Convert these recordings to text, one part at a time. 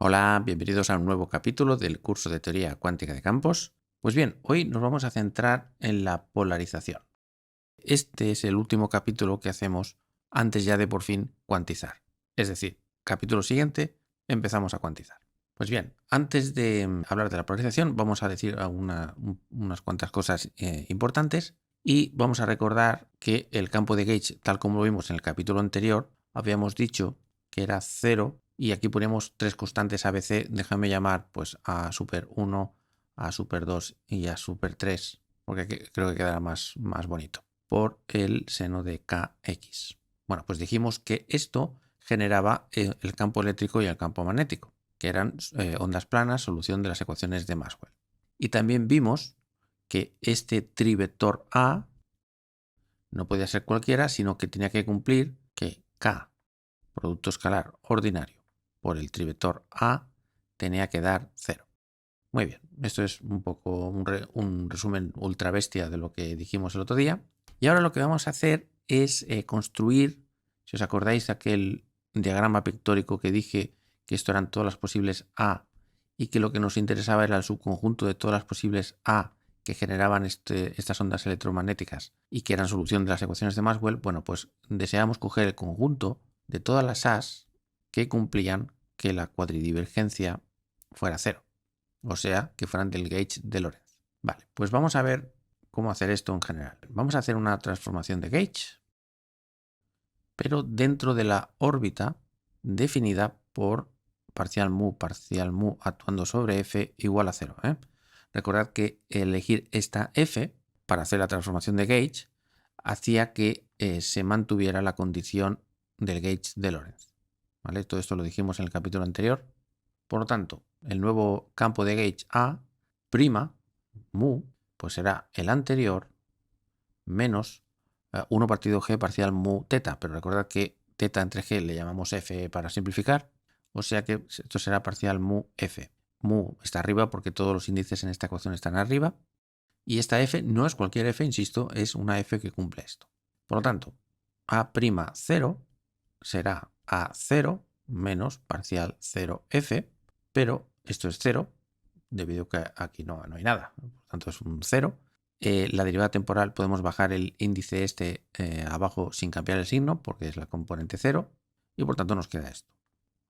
Hola, bienvenidos a un nuevo capítulo del curso de Teoría Cuántica de Campos. Pues bien, hoy nos vamos a centrar en la polarización. Este es el último capítulo que hacemos antes ya de por fin cuantizar. Es decir, capítulo siguiente empezamos a cuantizar. Pues bien, antes de hablar de la polarización vamos a decir unas cuantas cosas importantes y vamos a recordar que el campo de gauge, tal como lo vimos en el capítulo anterior, habíamos dicho que era 0 y aquí ponemos tres constantes ABC. Déjame llamar pues a super 1, a super 2 y a super 3, porque creo que quedará más bonito, por el seno de Kx. Bueno, pues dijimos que esto generaba el campo eléctrico y el campo magnético, que eran ondas planas, solución de las ecuaciones de Maxwell. Y también vimos que este trivector A no podía ser cualquiera, sino que tenía que cumplir que K, producto escalar ordinario, por el trivector A, tenía que dar 0. Muy bien, esto es un poco un resumen ultra bestia de lo que dijimos el otro día. Y ahora lo que vamos a hacer es construir, si os acordáis, aquel diagrama pictórico que dije que esto eran todas las posibles A y que lo que nos interesaba era el subconjunto de todas las posibles A que generaban estas ondas electromagnéticas y que eran solución de las ecuaciones de Maxwell. Bueno, pues deseamos coger el conjunto de todas las A's que cumplían que la cuadridivergencia fuera 0. O sea, que fueran del gauge de Lorentz. Vale, pues vamos a ver cómo hacer esto en general. Vamos a hacer una transformación de gauge, pero dentro de la órbita definida por parcial mu actuando sobre f igual a 0. Recordad que elegir esta f para hacer la transformación de gauge hacía que se mantuviera la condición del gauge de Lorentz. ¿Vale? Todo esto lo dijimos en el capítulo anterior. Por lo tanto, el nuevo campo de gauge A', mu, pues será el anterior menos 1 partido g parcial mu teta. Pero recordad que teta entre g le llamamos f para simplificar. O sea que esto será parcial mu f. Mu está arriba porque todos los índices en esta ecuación están arriba. Y esta f no es cualquier f, insisto, es una f que cumple esto. Por lo tanto, A'0 será A0 menos parcial 0f, pero esto es 0, debido a que aquí no hay nada, por lo tanto es un 0. La derivada temporal podemos bajar el índice abajo sin cambiar el signo, porque es la componente 0, y por tanto nos queda esto.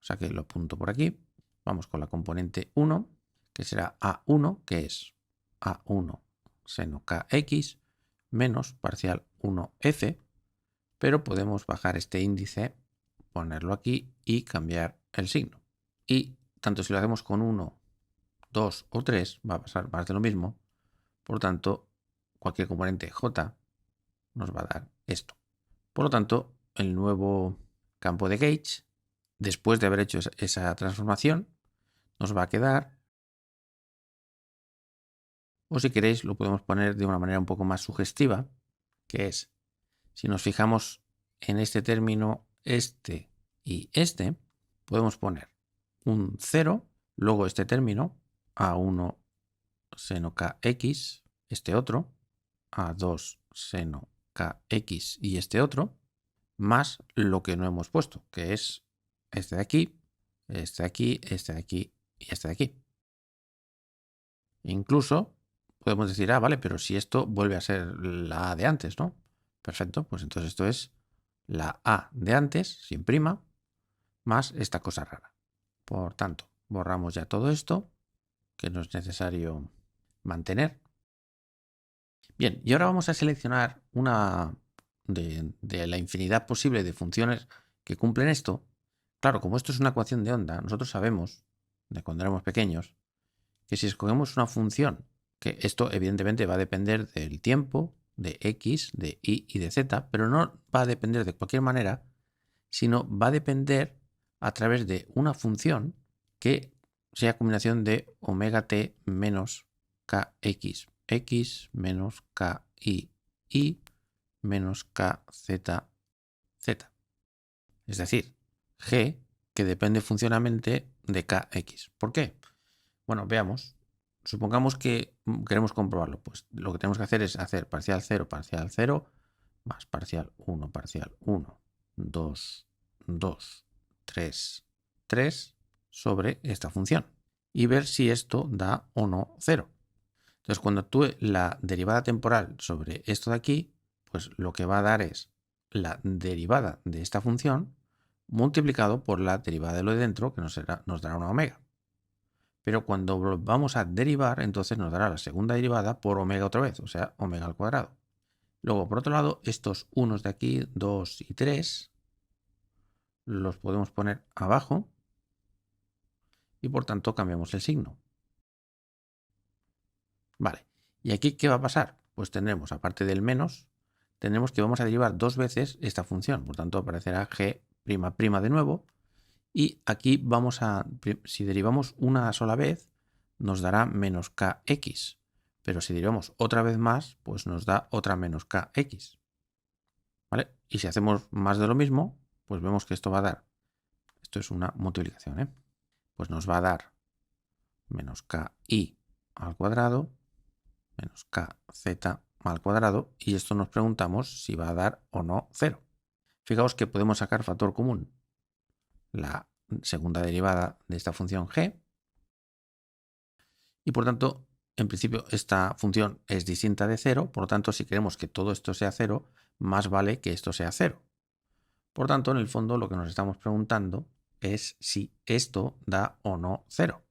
O sea que lo apunto por aquí. Vamos con la componente 1, que será A1, que es A1 seno Kx menos parcial 1f, pero podemos bajar este índice, ponerlo aquí y cambiar el signo. Y tanto si lo hacemos con 1, 2 o 3, va a pasar más de lo mismo. Por lo tanto, cualquier componente j nos va a dar esto. Por lo tanto, el nuevo campo de gauge, después de haber hecho esa transformación, nos va a quedar, o si queréis lo podemos poner de una manera un poco más sugestiva, que es, si nos fijamos en este término, este y este, podemos poner un 0, luego este término, A1 seno Kx, este otro, A2 seno Kx y este otro, más lo que no hemos puesto, que es este de aquí, este de aquí, este de aquí y este de aquí. Incluso podemos decir, vale, pero si esto vuelve a ser la A de antes, ¿no? Perfecto, pues entonces esto es la A de antes, sin prima, más esta cosa rara. Por tanto, borramos ya todo esto, que no es necesario mantener. Bien, y ahora vamos a seleccionar una de la infinidad posible de funciones que cumplen esto. Claro, como esto es una ecuación de onda, nosotros sabemos, de cuando éramos pequeños, que si escogemos una función, que esto evidentemente va a depender del tiempo, de x, de y y de z, pero no va a depender de cualquier manera, sino va a depender a través de una función que sea combinación de omega t menos kx, x menos ki, y menos kz, z. Es decir, g que depende funcionalmente de kx. ¿Por qué? Bueno, veamos. Supongamos que queremos comprobarlo. Pues lo que tenemos que hacer es hacer parcial 0, más parcial 1, 2, 2, 3, 3, sobre esta función y ver si esto da o no 0. Entonces, cuando actúe la derivada temporal sobre esto de aquí, pues lo que va a dar es la derivada de esta función multiplicado por la derivada de lo de dentro, que nos dará una omega. Pero cuando lo vamos a derivar, entonces nos dará la segunda derivada por omega otra vez, o sea, omega al cuadrado. Luego, por otro lado, estos unos de aquí, 2 y 3, los podemos poner abajo y por tanto cambiamos el signo. Vale, ¿y aquí qué va a pasar? Pues tendremos, aparte del menos, tendremos que vamos a derivar dos veces esta función, por tanto aparecerá g' de nuevo, y aquí vamos a, si derivamos una sola vez, nos dará menos kx, pero si derivamos otra vez más, pues nos da otra menos kx. ¿Vale? Y si hacemos más de lo mismo, pues vemos que esto va a dar, esto es una multiplicación, pues nos va a dar menos ki al cuadrado menos kz al cuadrado, y esto nos preguntamos si va a dar o no 0. Fijaos que podemos sacar factor común la segunda derivada de esta función g, y por tanto, en principio, esta función es distinta de 0, por lo tanto, si queremos que todo esto sea 0, más vale que esto sea 0. Por tanto, en el fondo, lo que nos estamos preguntando es si esto da o no 0.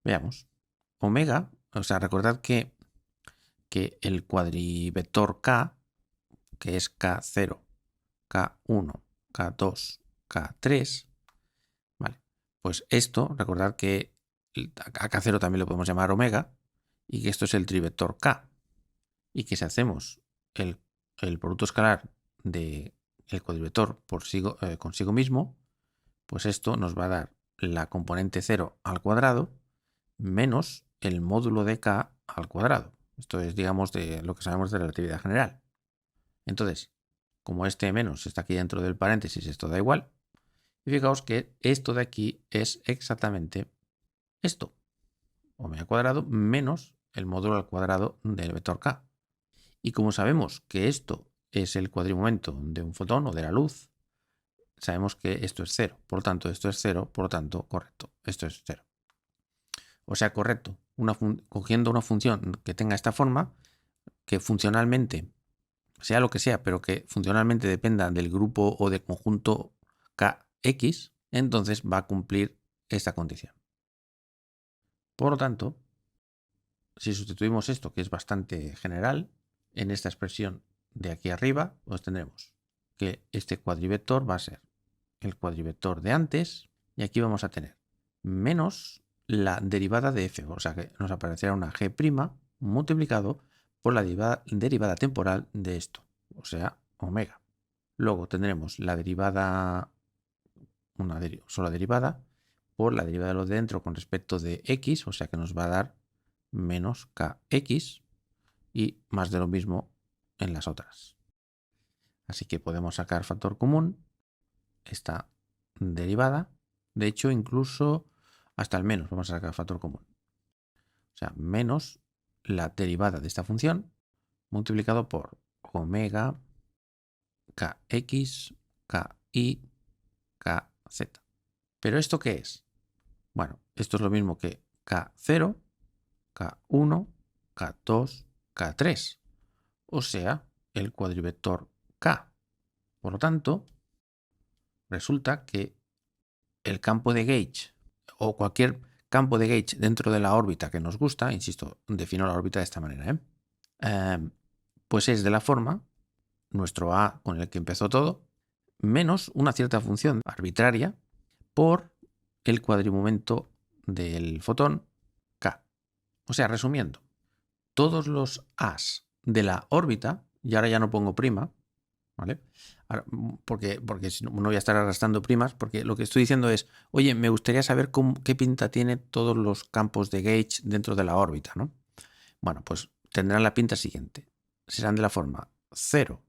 Veamos. Omega, o sea, recordad que el cuadrivector k, que es K0, K1, K2, K3, ¿vale? Pues esto, recordad que a K0 también lo podemos llamar omega, y que esto es el trivector K, y que si hacemos el producto escalar del cuadrivector consigo mismo, pues esto nos va a dar la componente 0 al cuadrado menos el módulo de K al cuadrado. Esto es, digamos, de lo que sabemos de relatividad general. Entonces, como este menos está aquí dentro del paréntesis, esto da igual. Y fijaos que esto de aquí es exactamente esto. Omega cuadrado menos el módulo al cuadrado del vector k. Y como sabemos que esto es el cuadrimomento de un fotón o de la luz, sabemos que esto es 0. Por lo tanto, esto es 0. Por lo tanto, correcto. Esto es 0. O sea, correcto. Cogiendo una función que tenga esta forma, que funcionalmente sea lo que sea, pero que funcionalmente dependa del grupo o del conjunto Kx, entonces va a cumplir esta condición. Por lo tanto, si sustituimos esto, que es bastante general, en esta expresión de aquí arriba, pues tendremos que este cuadrivector va a ser el cuadrivector de antes, y aquí vamos a tener menos la derivada de f, o sea que nos aparecerá una g' multiplicado por la derivada temporal de esto, o sea, omega. Luego tendremos la derivada, una sola derivada, por la derivada de lo de dentro con respecto de x, o sea que nos va a dar menos kx, y más de lo mismo en las otras. Así que podemos sacar factor común, esta derivada, de hecho incluso hasta el menos vamos a sacar factor común. O sea, menos la derivada de esta función multiplicado por omega kx, ki, kz. ¿Pero esto qué es? Bueno, esto es lo mismo que K0, K1, K2, K3. O sea, el cuadrivector K. Por lo tanto, resulta que el campo de gauge o cualquier campo de gauge dentro de la órbita que nos gusta, insisto, defino la órbita de esta manera, pues es de la forma, nuestro A con el que empezó todo, menos una cierta función arbitraria por el cuadrimomento del fotón K. O sea, resumiendo, todos los A's de la órbita, y ahora ya no pongo prima, ¿vale? Ahora, porque si no voy a estar arrastrando primas, porque lo que estoy diciendo es, oye, me gustaría saber qué pinta tiene todos los campos de gauge dentro de la órbita, ¿no? Bueno, pues tendrán la pinta siguiente. Serán de la forma 0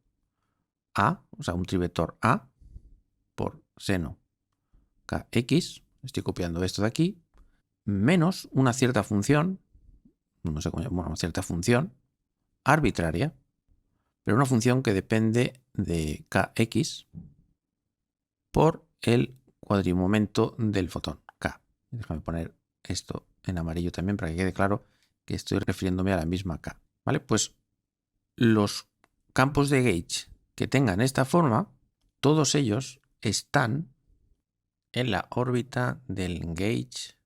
A, o sea, un trivector A, por seno kx, estoy copiando esto de aquí, menos una cierta función, no sé cómo llamar, una cierta función arbitraria, pero una función que depende de kx por el cuadrimomento del fotón, K. Déjame poner esto en amarillo también para que quede claro que estoy refiriéndome a la misma K. ¿Vale? Pues los campos de gauge que tengan esta forma, todos ellos están en la órbita del gauge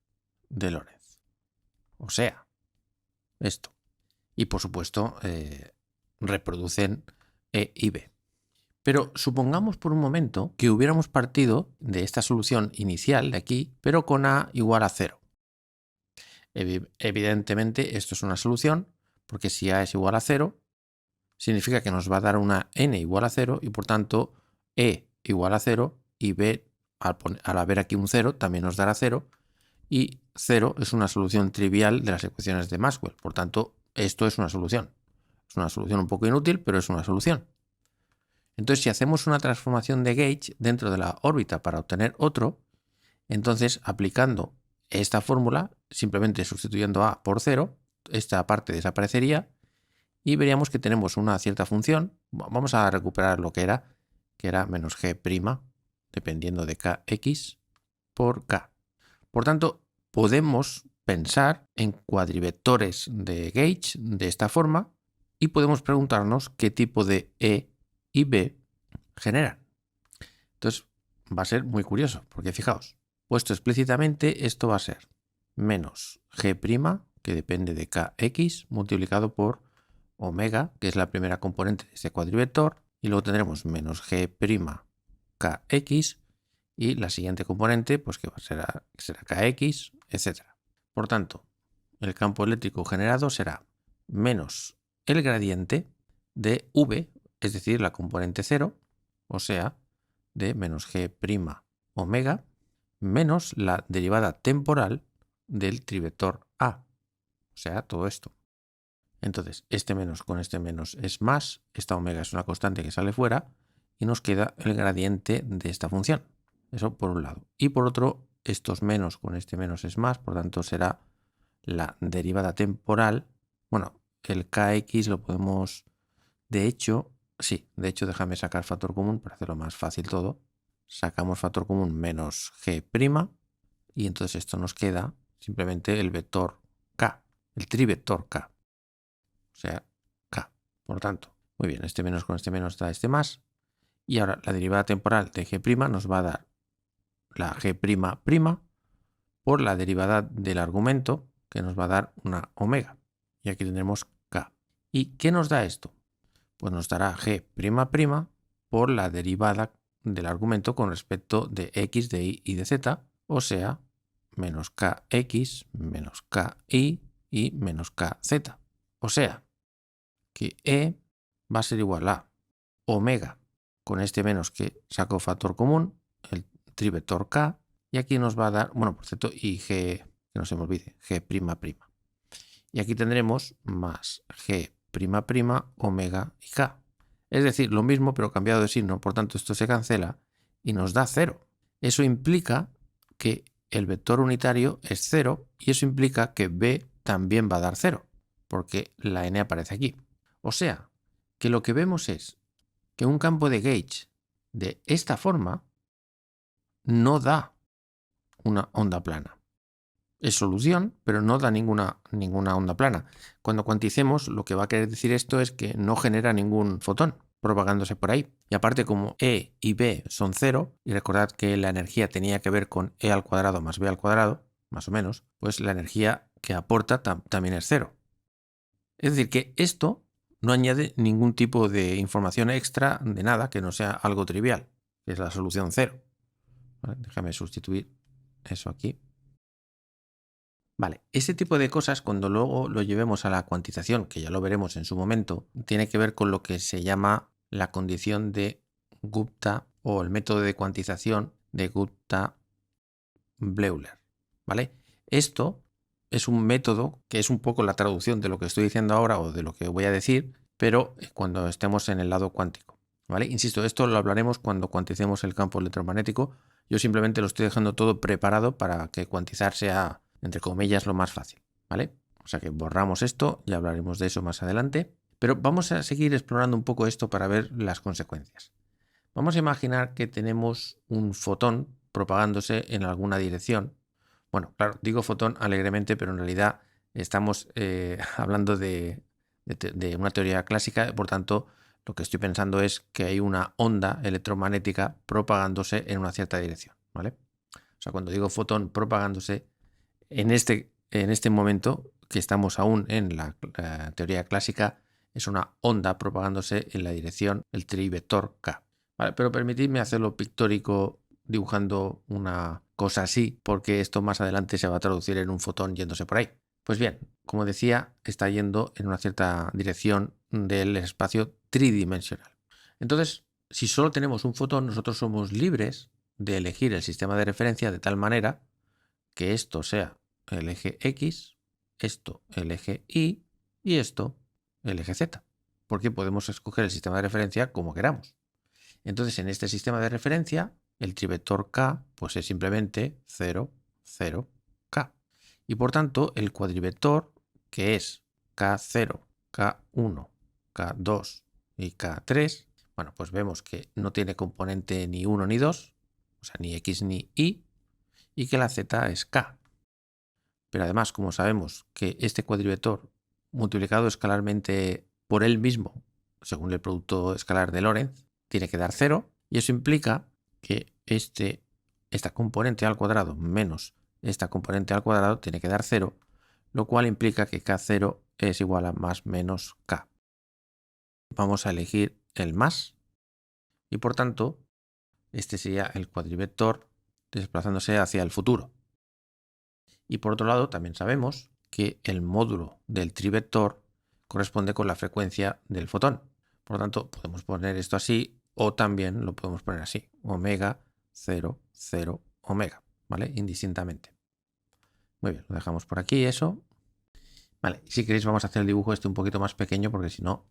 de Lorentz. O sea, esto. Y por supuesto, reproducen E y B. Pero supongamos por un momento que hubiéramos partido de esta solución inicial de aquí, pero con A igual a 0. Evidentemente esto es una solución, porque si A es igual a 0, significa que nos va a dar una n igual a 0 y por tanto E igual a 0 y B, al haber aquí un 0, también nos dará 0 y 0 es una solución trivial de las ecuaciones de Maxwell. Por tanto, esto es una solución. Es una solución un poco inútil, pero es una solución. Entonces, si hacemos una transformación de gauge dentro de la órbita para obtener otro, entonces aplicando esta fórmula, simplemente sustituyendo A por 0, esta parte desaparecería y veríamos que tenemos una cierta función. Vamos a recuperar lo que era menos G', dependiendo de Kx por K. Por tanto, podemos pensar en cuadrivectores de gauge de esta forma y podemos preguntarnos qué tipo de E y B generan. Entonces, va a ser muy curioso, porque fijaos, puesto explícitamente, esto va a ser menos G', que depende de Kx, multiplicado por omega, que es la primera componente de este cuadrivector, y luego tendremos menos G' Kx, y la siguiente componente, pues que será Kx, etc. Por tanto, el campo eléctrico generado será menos el gradiente de V, es decir, la componente 0, o sea, de menos G' omega, menos la derivada temporal del trivector A, o sea, todo esto. Entonces, este menos con este menos es más, esta omega es una constante que sale fuera, y nos queda el gradiente de esta función. Eso por un lado. Y por otro, estos menos con este menos es más, por tanto será la derivada temporal. Bueno, el Kx lo podemos, de hecho, déjame sacar factor común para hacerlo más fácil todo. Sacamos factor común menos G', y entonces esto nos queda simplemente el vector K, el trivector K. O sea, K. Por lo tanto, muy bien, este menos con este menos da este más. Y ahora la derivada temporal de G' nos va a dar la G'' por la derivada del argumento, que nos va a dar una omega. Y aquí tendremos K. ¿Y qué nos da esto? Pues nos dará G'' por la derivada del argumento con respecto de x, de y y de z, o sea, menos Kx, menos Ky y menos Kz. O sea, que E va a ser igual a omega con este menos que saco factor común, el trivector K, y aquí nos va a dar, bueno, por cierto, y G, que no se me olvide, G''. Y aquí tendremos más G'', omega y K. Es decir, lo mismo pero cambiado de signo, por tanto esto se cancela y nos da 0. Eso implica que el vector unitario es 0 y eso implica que B también va a dar 0, porque la n aparece aquí. O sea, que lo que vemos es que un campo de gauge de esta forma no da una onda plana. Es solución, pero no da ninguna onda plana. Cuando cuanticemos, lo que va a querer decir esto es que no genera ningún fotón propagándose por ahí. Y aparte, como E y B son 0, y recordad que la energía tenía que ver con E al cuadrado más B al cuadrado, más o menos, pues la energía que aporta también es 0. Es decir, que esto no añade ningún tipo de información extra de nada que no sea algo trivial, que es la solución 0. ¿Vale? Déjame sustituir eso aquí. Vale, ese tipo de cosas, cuando luego lo llevemos a la cuantización, que ya lo veremos en su momento, tiene que ver con lo que se llama la condición de Gupta o el método de cuantización de Gupta-Bleuler. ¿Vale? Esto es un método que es un poco la traducción de lo que estoy diciendo ahora o de lo que voy a decir, pero cuando estemos en el lado cuántico. ¿Vale? Insisto, esto lo hablaremos cuando cuanticemos el campo electromagnético. Yo simplemente lo estoy dejando todo preparado para que cuantizar sea, entre comillas, lo más fácil, ¿vale? O sea que borramos esto, ya hablaremos de eso más adelante, pero vamos a seguir explorando un poco esto para ver las consecuencias. Vamos a imaginar que tenemos un fotón propagándose en alguna dirección. Bueno, claro, digo fotón alegremente, pero en realidad estamos hablando de una teoría clásica, por tanto, lo que estoy pensando es que hay una onda electromagnética propagándose en una cierta dirección, ¿vale? O sea, cuando digo fotón propagándose, en este momento, que estamos aún en la teoría clásica, es una onda propagándose en la dirección, el trivector K. ¿Vale? Pero permitidme hacerlo pictórico dibujando una cosa así, porque esto más adelante se va a traducir en un fotón yéndose por ahí. Pues bien, como decía, está yendo en una cierta dirección del espacio tridimensional. Entonces, si solo tenemos un fotón, nosotros somos libres de elegir el sistema de referencia de tal manera que esto sea el eje X, esto el eje Y y esto el eje Z, porque podemos escoger el sistema de referencia como queramos. Entonces, en este sistema de referencia, el trivector K pues es simplemente 0, 0, K. Y por tanto, el cuadrivector, que es K0, K1, K2 y K3, bueno, pues vemos que no tiene componente ni 1 ni 2, o sea, ni X ni Y, y que la Z es K. Pero además, como sabemos que este cuadrivector multiplicado escalarmente por él mismo, según el producto escalar de Lorentz, tiene que dar 0, y eso implica que esta componente al cuadrado menos esta componente al cuadrado tiene que dar 0, lo cual implica que K0 es igual a más menos K. Vamos a elegir el más, y por tanto, este sería el cuadrivector desplazándose hacia el futuro. Y por otro lado, también sabemos que el módulo del trivector corresponde con la frecuencia del fotón. Por lo tanto, podemos poner esto así o también lo podemos poner así. Omega 0, 0, omega, ¿vale? Indistintamente. Muy bien, lo dejamos por aquí, eso. Vale, si queréis vamos a hacer el dibujo este un poquito más pequeño porque si no,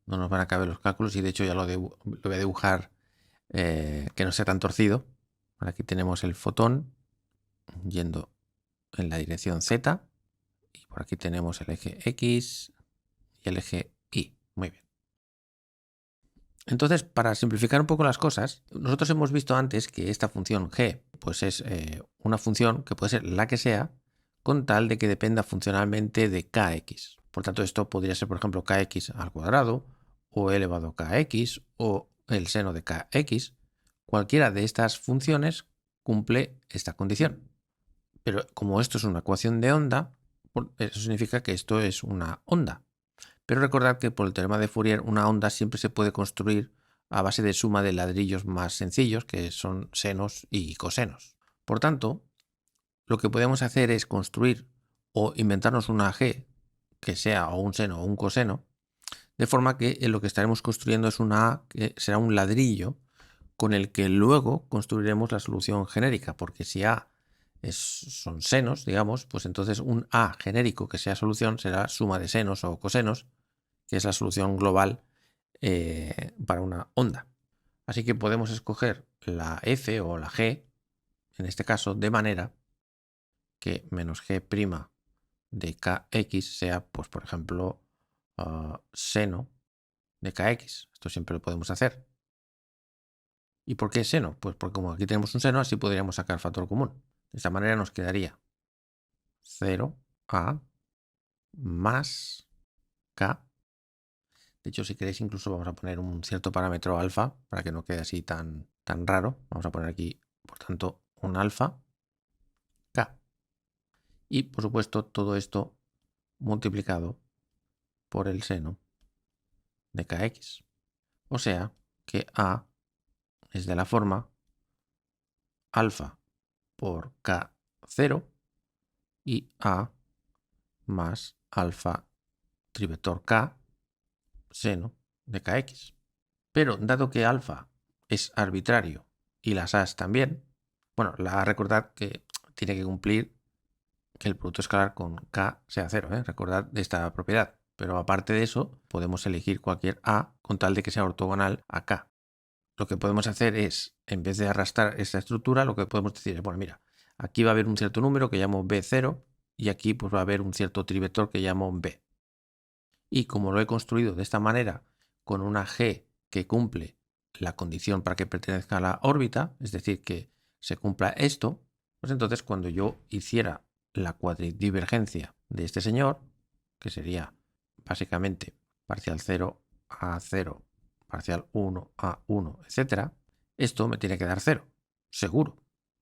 no nos van a caber los cálculos y de hecho ya lo voy a dibujar que no sea tan torcido. Aquí tenemos el fotón yendo en la dirección Z y por aquí tenemos el eje X y el eje Y. Muy bien. Entonces, para simplificar un poco las cosas, nosotros hemos visto antes que esta función g pues es una función que puede ser la que sea con tal de que dependa funcionalmente de kx. Por tanto, esto podría ser, por ejemplo, kx al cuadrado o e elevado a kx o el seno de kx. Cualquiera de estas funciones cumple esta condición. Pero como esto es una ecuación de onda, eso significa que esto es una onda. Pero recordad que por el teorema de Fourier una onda siempre se puede construir a base de suma de ladrillos más sencillos, que son senos y cosenos. Por tanto, lo que podemos hacer es construir o inventarnos una g que sea o un seno o un coseno, de forma que lo que estaremos construyendo es una a que será un ladrillo con el que luego construiremos la solución genérica, porque si a son senos, digamos, pues entonces un a genérico que sea solución será suma de senos o cosenos, que es la solución global para una onda. Así que podemos escoger la f o la g, en este caso, de manera que menos g' de kx sea, pues por ejemplo, seno de kx. Esto siempre lo podemos hacer. ¿Y por qué seno? Pues porque como aquí tenemos un seno, así podríamos sacar factor común. De esta manera nos quedaría 0a más k. De hecho, si queréis, incluso vamos a poner un cierto parámetro alfa para que no quede así tan raro. Vamos a poner aquí, por tanto, un alfa k. Y, por supuesto, todo esto multiplicado por el seno de kx. O sea que a es de la forma alfa por k0 y a más alfa trivector k seno de kx. Pero dado que alfa es arbitrario y las a's también, bueno, la a recordad que tiene que cumplir que el producto escalar con k sea 0, recordad de esta propiedad. Pero aparte de eso, podemos elegir cualquier a con tal de que sea ortogonal a k. Lo que podemos hacer es, en vez de arrastrar esta estructura, lo que podemos decir es, bueno, mira, aquí va a haber un cierto número que llamo b0 y aquí pues va a haber un cierto trivector que llamo b. Y como lo he construido de esta manera, con una g que cumple la condición para que pertenezca a la órbita, es decir, que se cumpla esto, pues entonces cuando yo hiciera la cuadridivergencia de este señor, que sería básicamente parcial 0 a 0, parcial 1 a 1, etc., esto me tiene que dar 0, seguro,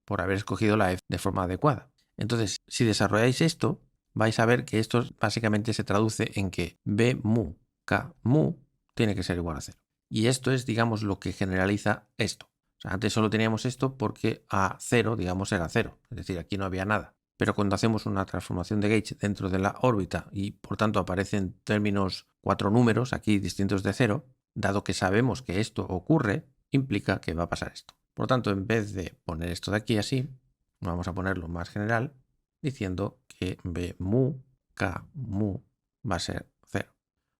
por haber escogido la f de forma adecuada. Entonces, si desarrolláis esto, vais a ver que esto básicamente se traduce en que b mu k mu tiene que ser igual a 0. Y esto es, digamos, lo que generaliza esto. O sea, antes solo teníamos esto porque a 0, digamos, era 0. Es decir, aquí no había nada. Pero cuando hacemos una transformación de gauge dentro de la órbita y por tanto aparecen términos 4 números aquí distintos de 0, dado que sabemos que esto ocurre, implica que va a pasar esto. Por tanto, en vez de poner esto de aquí así, vamos a ponerlo más general diciendo que b mu k mu va a ser 0.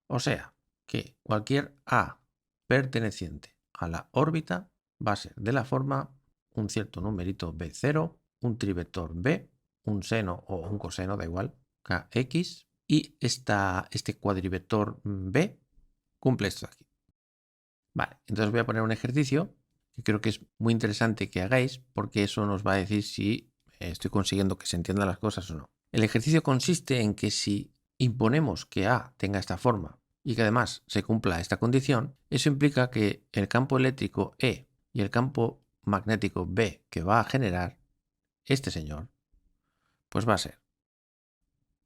O sea, que cualquier a perteneciente a la órbita va a ser de la forma un cierto numerito b0, un trivector b, un seno o un coseno, da igual, kx, y este cuadrivector b cumple esto de aquí. Vale, entonces voy a poner un ejercicio que creo que es muy interesante que hagáis porque eso nos va a decir si estoy consiguiendo que se entiendan las cosas o no. El ejercicio consiste en que si imponemos que A tenga esta forma y que además se cumpla esta condición, eso implica que el campo eléctrico E y el campo magnético B que va a generar este señor, pues va a ser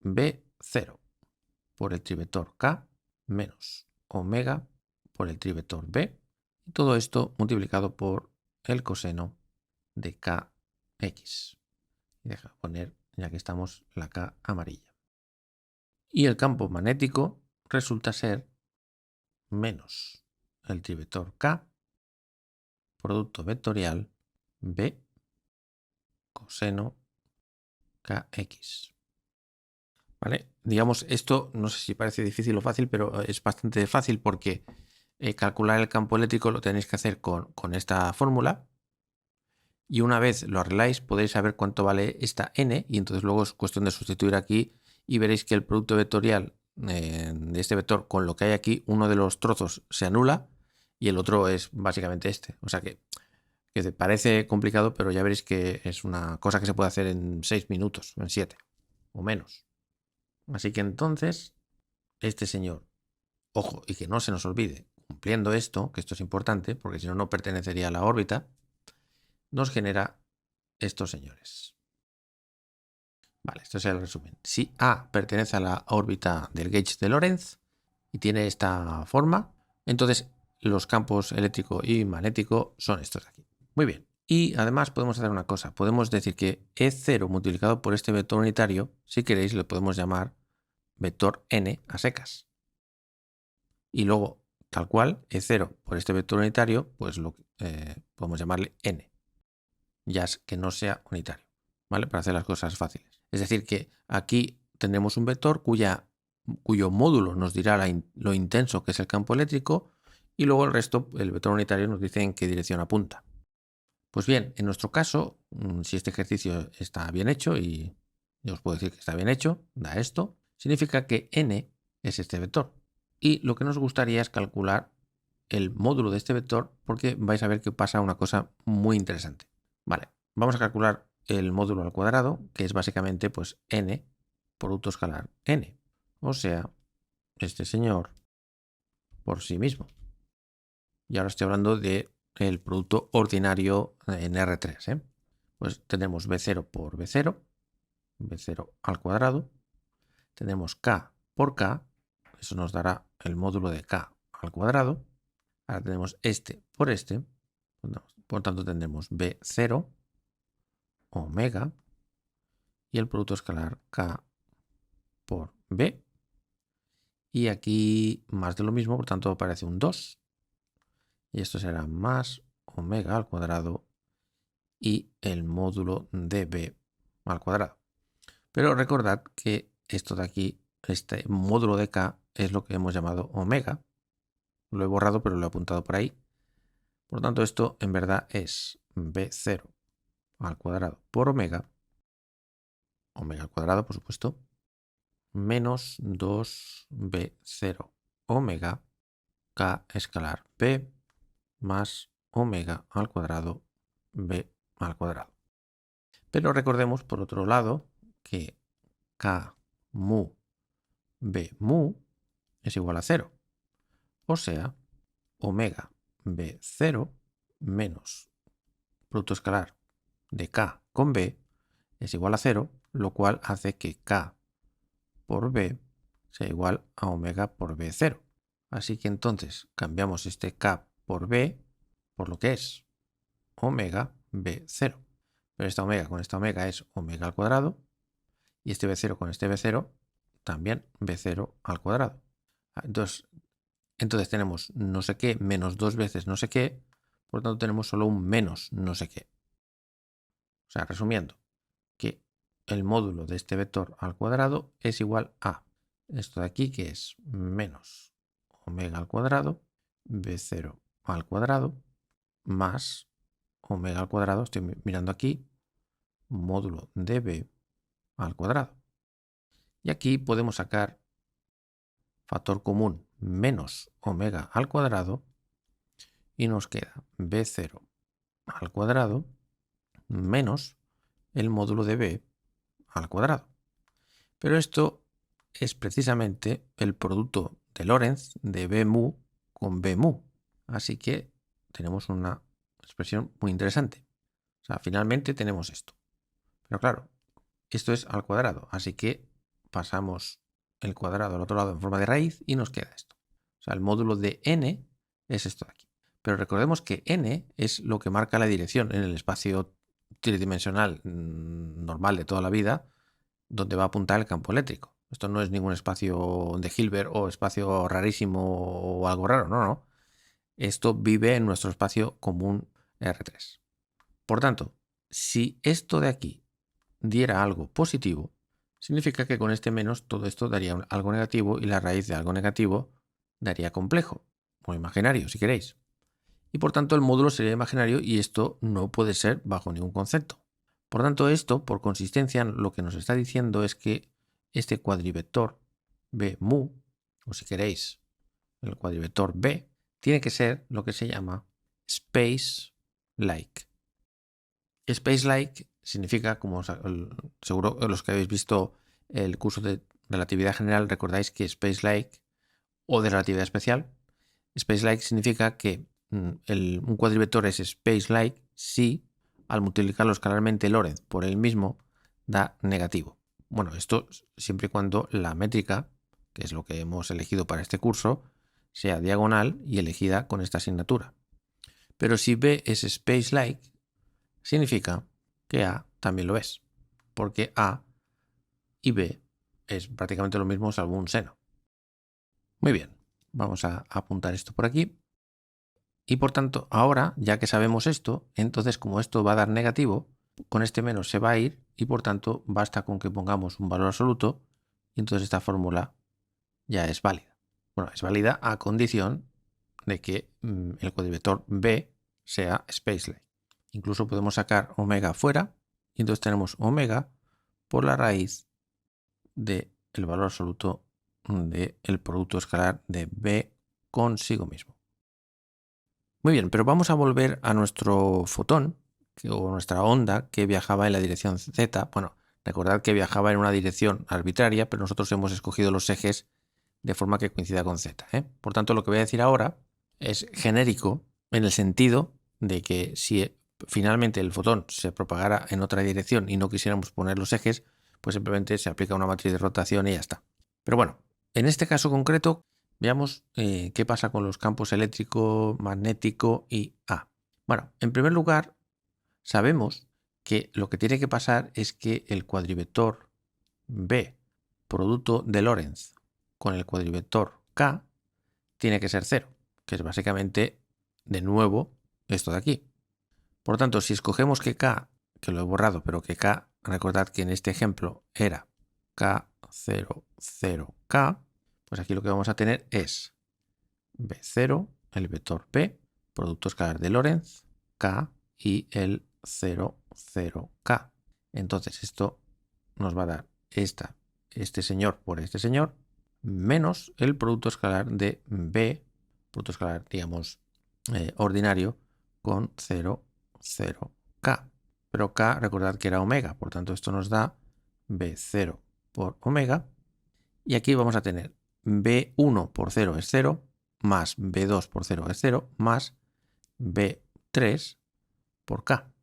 B0 por el trivector K menos omega por el trivector B, y todo esto multiplicado por el coseno de Kx. Deja poner, ya que estamos, la K amarilla. Y el campo magnético resulta ser menos el trivector K, producto vectorial B, coseno Kx. ¿Vale? Digamos, esto no sé si parece difícil o fácil, pero es bastante fácil porque calcular el campo eléctrico lo tenéis que hacer con esta fórmula. Y una vez lo arregláis, podéis saber cuánto vale esta n, y entonces luego es cuestión de sustituir aquí y veréis que el producto vectorial de este vector con lo que hay aquí, uno de los trozos se anula y el otro es básicamente este. O sea que parece complicado, pero ya veréis que es una cosa que se puede hacer en 6 minutos, en 7 o menos. Así que entonces, este señor, ojo, y que no se nos olvide, cumpliendo esto, que esto es importante, porque si no, no pertenecería a la órbita, nos genera estos señores. Vale, esto es el resumen. Si A pertenece a la órbita del gauge de Lorentz y tiene esta forma, entonces los campos eléctrico y magnético son estos de aquí. Muy bien. Y además podemos hacer una cosa. Podemos decir que E0 multiplicado por este vector unitario, si queréis, le podemos llamar vector n a secas. Y luego, tal cual, E0 por este vector unitario, pues podemos llamarle n, ya que no sea unitario, ¿vale? Para hacer las cosas fáciles. Es decir, que aquí tendremos un vector cuyo módulo nos dirá lo intenso que es el campo eléctrico y luego el resto, el vector unitario, nos dice en qué dirección apunta. Pues bien, en nuestro caso, si este ejercicio está bien hecho, y yo os puedo decir que está bien hecho, da esto, significa que n es este vector. Y lo que nos gustaría es calcular el módulo de este vector porque vais a ver que pasa una cosa muy interesante. Vale, vamos a calcular el módulo al cuadrado, que es básicamente pues n, producto escalar n. O sea, este señor por sí mismo. Y ahora estoy hablando del producto ordinario en R3. Pues tenemos B0 por B0, B0 al cuadrado. Tenemos K por K, eso nos dará el módulo de K al cuadrado. Ahora tenemos este por este, por tanto tendremos B0 omega y el producto escalar K por B. Y aquí más de lo mismo, por tanto aparece un 2. Y esto será más omega al cuadrado y el módulo de B al cuadrado. Pero recordad que esto de aquí, este módulo de K, es lo que hemos llamado omega. Lo he borrado, pero lo he apuntado por ahí. Por lo tanto, esto en verdad es B0 al cuadrado por omega, omega al cuadrado, por supuesto, menos 2B0 omega K escalar B más omega al cuadrado B al cuadrado. Pero recordemos, por otro lado, que K mu B mu es igual a 0. O sea, omega B0 menos producto escalar de K con B es igual a 0, lo cual hace que K por B sea igual a omega por B0. Así que entonces cambiamos este K por B por lo que es omega B0. Pero esta omega con esta omega es omega al cuadrado y este B0 con este B0 también B0 al cuadrado. Entonces tenemos no sé qué menos 2 veces no sé qué, por lo tanto tenemos solo un menos no sé qué. O sea, resumiendo, que el módulo de este vector al cuadrado es igual a esto de aquí, que es menos omega al cuadrado, B0 al cuadrado, más omega al cuadrado, estoy mirando aquí, módulo de B al cuadrado. Y aquí podemos sacar factor común menos omega al cuadrado y nos queda B0 al cuadrado menos el módulo de B al cuadrado. Pero esto es precisamente el producto de Lorentz de B mu con B mu. Así que tenemos una expresión muy interesante. O sea, finalmente tenemos esto. Pero claro, esto es al cuadrado, así que pasamos el cuadrado al otro lado en forma de raíz y nos queda esto. O sea, el módulo de n es esto de aquí. Pero recordemos que n es lo que marca la dirección en el espacio tridimensional normal de toda la vida, donde va a apuntar el campo eléctrico. Esto no es ningún espacio de Hilbert o espacio rarísimo o algo raro, no. Esto vive en nuestro espacio común R3. Por tanto, si esto de aquí diera algo positivo, significa que con este menos todo esto daría algo negativo y la raíz de algo negativo daría complejo o imaginario, si queréis. Y por tanto el módulo sería imaginario y esto no puede ser bajo ningún concepto. Por tanto, esto, por consistencia, lo que nos está diciendo es que este cuadrivector B mu, o si queréis, el cuadrivector B, tiene que ser lo que se llama space-like. Space-like significa, como seguro los que habéis visto el curso de relatividad general, recordáis que space-like o de relatividad especial, space-like significa que un cuadrivector es space-like si al multiplicarlo escalarmente Lorentz por él mismo da negativo. Bueno, esto siempre y cuando la métrica, que es lo que hemos elegido para este curso, sea diagonal y elegida con esta asignatura. Pero si B es space-like, significa que A también lo es, porque A y B es prácticamente lo mismo salvo un seno. Muy bien, vamos a apuntar esto por aquí. Y por tanto, ahora, ya que sabemos esto, entonces como esto va a dar negativo, con este menos se va a ir y por tanto basta con que pongamos un valor absoluto y entonces esta fórmula ya es válida. Bueno, es válida a condición de que el cuadrivector B sea spacelike. Incluso podemos sacar omega fuera y entonces tenemos omega por la raíz del valor absoluto del producto escalar de B consigo mismo. Muy bien, pero vamos a volver a nuestro fotón o nuestra onda que viajaba en la dirección Z. Bueno, recordad que viajaba en una dirección arbitraria, pero nosotros hemos escogido los ejes de forma que coincida con Z. Por tanto, lo que voy a decir ahora es genérico en el sentido de que si finalmente el fotón se propagara en otra dirección y no quisiéramos poner los ejes, pues simplemente se aplica una matriz de rotación y ya está. Pero bueno, en este caso concreto, veamos qué pasa con los campos eléctrico, magnético y A. Bueno, en primer lugar, sabemos que lo que tiene que pasar es que el cuadrivector B, producto de Lorentz, con el cuadrivector K, tiene que ser 0, que es básicamente, de nuevo, esto de aquí. Por tanto, si escogemos que K, que lo he borrado, pero que K, recordad que en este ejemplo era K0, 0K, pues aquí lo que vamos a tener es B0, el vector P, producto escalar de Lorentz, K y el 0, 0K. Entonces esto nos va a dar este señor por este señor, menos el producto escalar de B, producto escalar, digamos, ordinario, con 0, 0K. pero K, recordad que era omega, por tanto esto nos da B0 por omega. Y aquí vamos a tener B1 por 0 es 0, más B2 por 0 es 0, más B3 por K.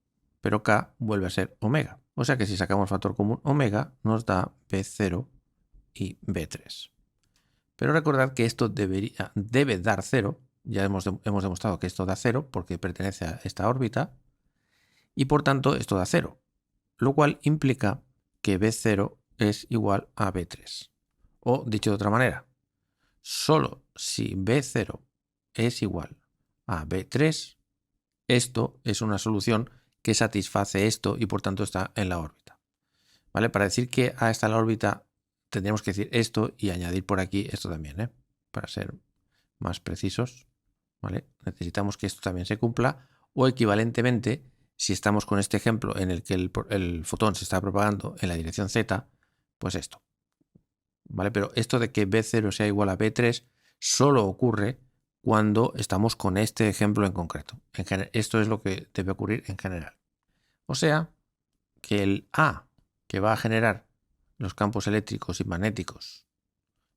Pero K vuelve a ser omega. O sea que si sacamos factor común omega, nos da B0 y B3. Pero recordad que esto debe dar 0. Ya hemos demostrado que esto da 0 porque pertenece a esta órbita. Y por tanto esto da 0. Lo cual implica que B0 es igual a B3. O dicho de otra manera, solo si B0 es igual a B3, esto es una solución que satisface esto y por tanto está en la órbita. ¿Vale? Para decir que A está en la órbita tendríamos que decir esto y añadir por aquí esto también, para ser más precisos. ¿Vale? Necesitamos que esto también se cumpla o equivalentemente, si estamos con este ejemplo en el que el fotón se está propagando en la dirección Z, pues esto. ¿Vale? Pero esto de que B0 sea igual a B3 solo ocurre cuando estamos con este ejemplo en concreto. Esto es lo que debe ocurrir en general. O sea, que el A que va a generar los campos eléctricos y magnéticos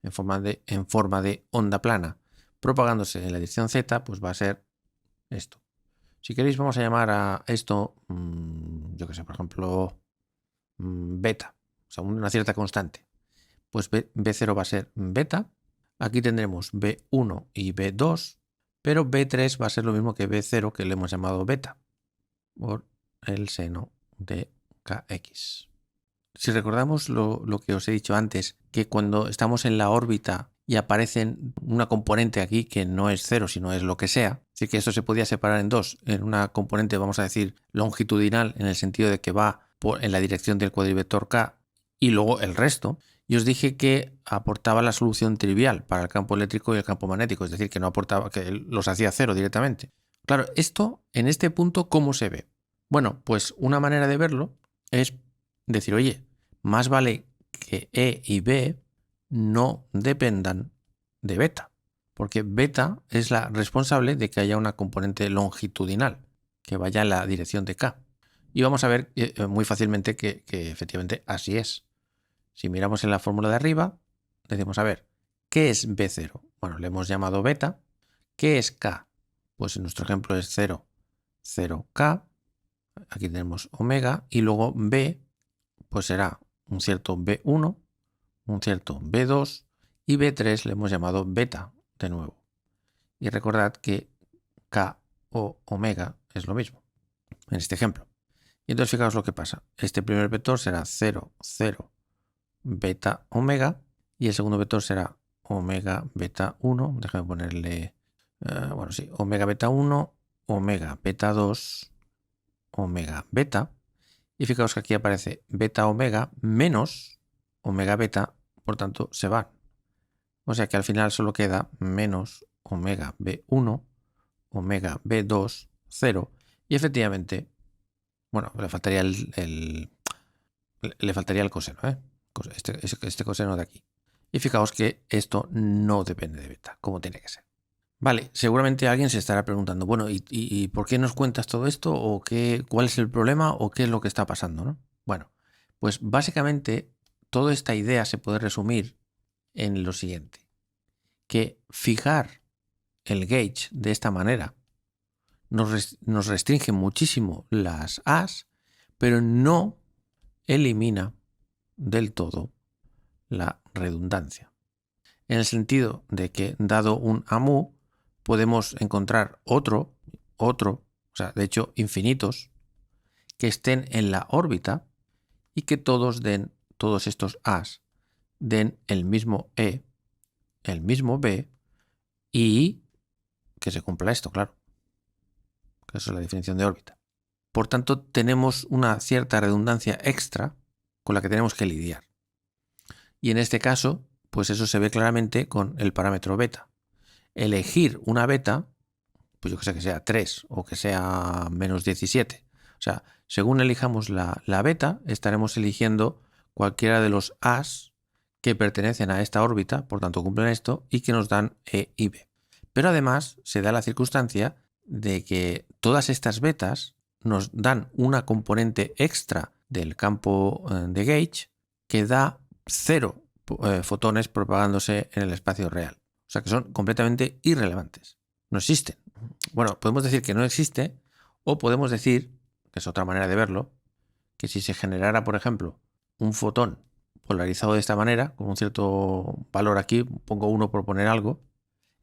en forma de onda plana propagándose en la dirección Z, pues va a ser esto. Si queréis vamos a llamar a esto, yo que sé, por ejemplo, beta, o sea, una cierta constante. Pues B0 va a ser beta. Aquí tendremos B1 y B2, pero B3 va a ser lo mismo que B0, que le hemos llamado beta, por el seno de Kx. Si recordamos lo que os he dicho antes, que cuando estamos en la órbita y aparece una componente aquí que no es 0, sino es lo que sea, así que esto se podía separar en dos. En una componente, vamos a decir, longitudinal, en el sentido de que va en la dirección del cuadrivector K, y luego el resto. Y os dije que aportaba la solución trivial para el campo eléctrico y el campo magnético, es decir, que no aportaba, que los hacía 0 directamente. Claro, esto en este punto, ¿cómo se ve? Bueno, pues una manera de verlo es decir, oye, más vale que E y B no dependan de beta, porque beta es la responsable de que haya una componente longitudinal que vaya en la dirección de K. Y vamos a ver muy fácilmente que efectivamente así es. Si miramos en la fórmula de arriba, decimos, a ver, ¿qué es B0? Bueno, le hemos llamado beta. ¿Qué es K? Pues en nuestro ejemplo es 0, 0K. Aquí tenemos omega. Y luego B, pues será un cierto B1, un cierto B2 y B3 le hemos llamado beta de nuevo. Y recordad que K o omega es lo mismo en este ejemplo. Y entonces fijaos lo que pasa. Este primer vector será 0, 0, beta omega y el segundo vector será omega beta 1. Déjame ponerle, omega beta 1, omega beta 2, omega beta. Y fijaos que aquí aparece beta omega menos omega beta, por tanto se van. O sea que al final solo queda menos omega B1, omega B2, 0. Y efectivamente, bueno, le faltaría el coseno, este coseno de aquí. Y fijaos que esto no depende de beta, como tiene que ser. Vale, seguramente alguien se estará preguntando, bueno, ¿y por qué nos cuentas todo esto? ¿O cuál es el problema? ¿O qué es lo que está pasando? ¿No? Bueno, pues básicamente toda esta idea se puede resumir en lo siguiente. Que fijar el gauge de esta manera nos restringe muchísimo las A's, pero no elimina del todo la redundancia. En el sentido de que, dado un AMU, podemos encontrar otro, o sea, de hecho, infinitos, que estén en la órbita y que todos estos A's den el mismo E, el mismo B y que se cumpla esto, claro. Que eso es la definición de órbita. Por tanto, tenemos una cierta redundancia extra con la que tenemos que lidiar. Y en este caso, pues eso se ve claramente con el parámetro beta. Elegir una beta, pues yo que sea 3 o que sea menos 17. O sea, según elijamos la beta, estaremos eligiendo cualquiera de los A's que pertenecen a esta órbita, por tanto cumplen esto, y que nos dan E y B. Pero además se da la circunstancia de que todas estas betas nos dan una componente extra del campo de gauge que da 0 fotones propagándose en el espacio real. O sea que son completamente irrelevantes. No existen. Bueno, podemos decir que no existe, o podemos decir, que es otra manera de verlo, que si se generara, por ejemplo, un fotón polarizado de esta manera, con un cierto valor aquí, pongo 1 por poner algo,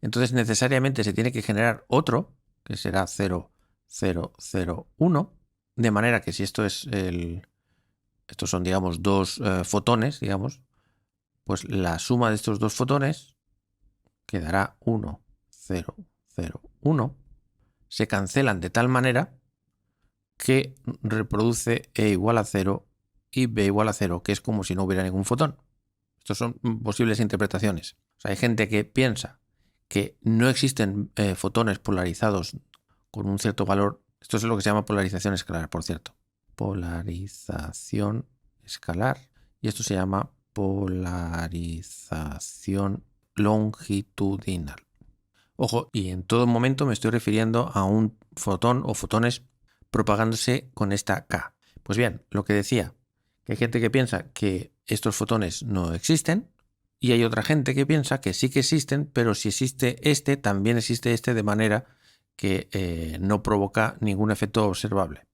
entonces necesariamente se tiene que generar otro, que será 0, 0, 0, 1, de manera que si esto es estos son, digamos, dos fotones, digamos, pues la suma de estos dos fotones quedará 1, 0, 0, 1. Se cancelan de tal manera que reproduce E igual a 0 y B igual a 0, que es como si no hubiera ningún fotón. Estas son posibles interpretaciones. O sea, hay gente que piensa que no existen fotones polarizados con un cierto valor. Esto es lo que se llama polarización escalar, por cierto. Polarización escalar. Y esto se llama polarización longitudinal. Ojo, y en todo momento me estoy refiriendo a un fotón o fotones propagándose con esta K. Pues bien, lo que decía, que hay gente que piensa que estos fotones no existen y hay otra gente que piensa que sí que existen, pero si existe este, también existe este, de manera que no provoca ningún efecto observable.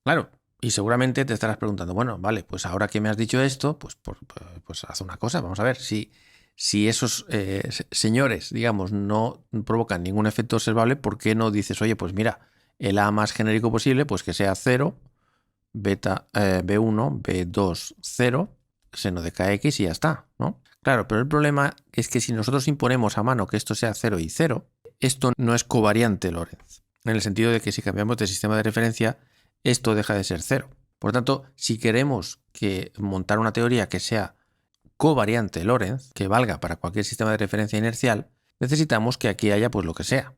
Claro, y seguramente te estarás preguntando, bueno, vale, pues ahora que me has dicho esto, pues haz una cosa, vamos a ver, si esos señores, digamos, no provocan ningún efecto observable, ¿por qué no dices, oye, pues mira, el A más genérico posible, pues que sea 0, beta B1, B2, 0, seno de KX y ya está, ¿no? Claro, pero el problema es que si nosotros imponemos a mano que esto sea 0 y 0, esto no es covariante Lorentz, en el sentido de que si cambiamos de sistema de referencia, esto deja de ser 0. Por tanto, si queremos montar una teoría que sea covariante Lorentz, que valga para cualquier sistema de referencia inercial, necesitamos que aquí haya pues lo que sea.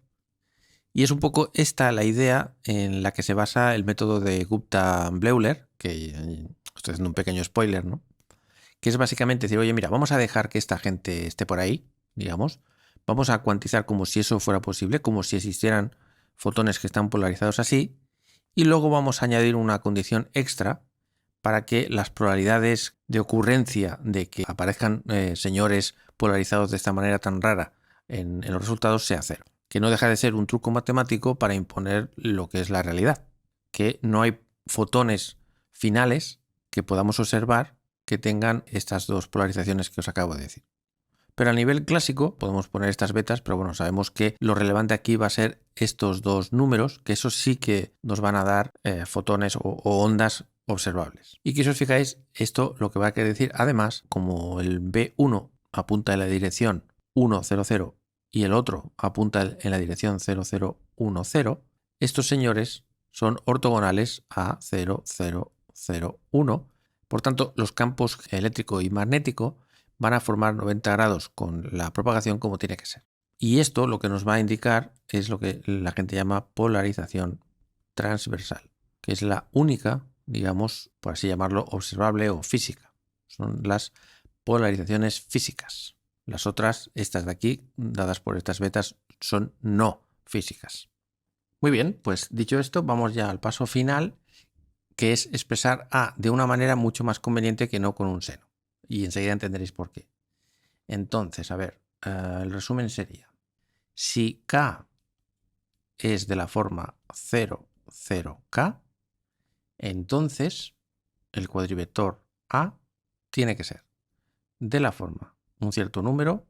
Y es un poco esta la idea en la que se basa el método de Gupta-Bleuler, que estoy haciendo un pequeño spoiler, ¿no? Que es básicamente decir, oye, mira, vamos a dejar que esta gente esté por ahí, digamos, vamos a cuantizar como si eso fuera posible, como si existieran fotones que están polarizados así, y luego vamos a añadir una condición extra para que las probabilidades de ocurrencia de que aparezcan señores polarizados de esta manera tan rara en los resultados sea 0. Que no deja de ser un truco matemático para imponer lo que es la realidad. Que no hay fotones finales que podamos observar que tengan estas dos polarizaciones que os acabo de decir. Pero a nivel clásico podemos poner estas betas, pero bueno, sabemos que lo relevante aquí va a ser estos dos números, que eso sí que nos van a dar fotones o ondas observables. Y que si os fijáis, esto lo que va a querer decir, además, como el B1 apunta en la dirección 1, 0, 0 y el otro apunta en la dirección 0, 0, 1, 0, estos señores son ortogonales a 0, 0, 0, 1. Por tanto, los campos eléctrico y magnético van a formar 90 grados con la propagación como tiene que ser. Y esto lo que nos va a indicar es lo que la gente llama polarización transversal, que es la única, digamos, por así llamarlo, observable o física. Son las polarizaciones físicas. Las otras, estas de aquí, dadas por estas betas, son no físicas. Muy bien, pues dicho esto, vamos ya al paso final, que es expresar A de una manera mucho más conveniente que no con un seno. Y enseguida entenderéis por qué. Entonces, a ver, el resumen sería, si K es de la forma 0, 0K, entonces el cuadrivector A tiene que ser de la forma un cierto número,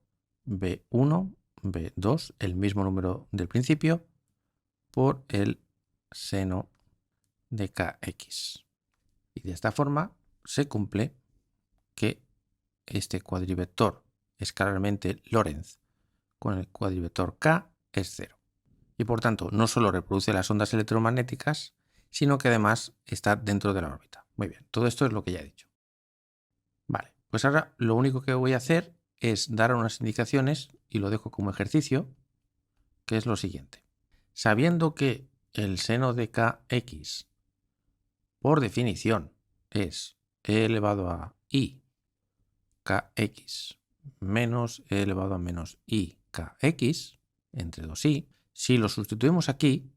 B1, B2, el mismo número del principio, por el seno de KX. Y de esta forma se cumple que este cuadrivector escalarmente Lorentz con el cuadrivector K es 0. Y por tanto no solo reproduce las ondas electromagnéticas, sino que además está dentro de la órbita. Muy bien, todo esto es lo que ya he dicho. Vale, pues ahora lo único que voy a hacer es dar unas indicaciones y lo dejo como ejercicio, que es lo siguiente. Sabiendo que el seno de KX, por definición, es e elevado a i kx menos e elevado a menos i kx, entre 2i, si lo sustituimos aquí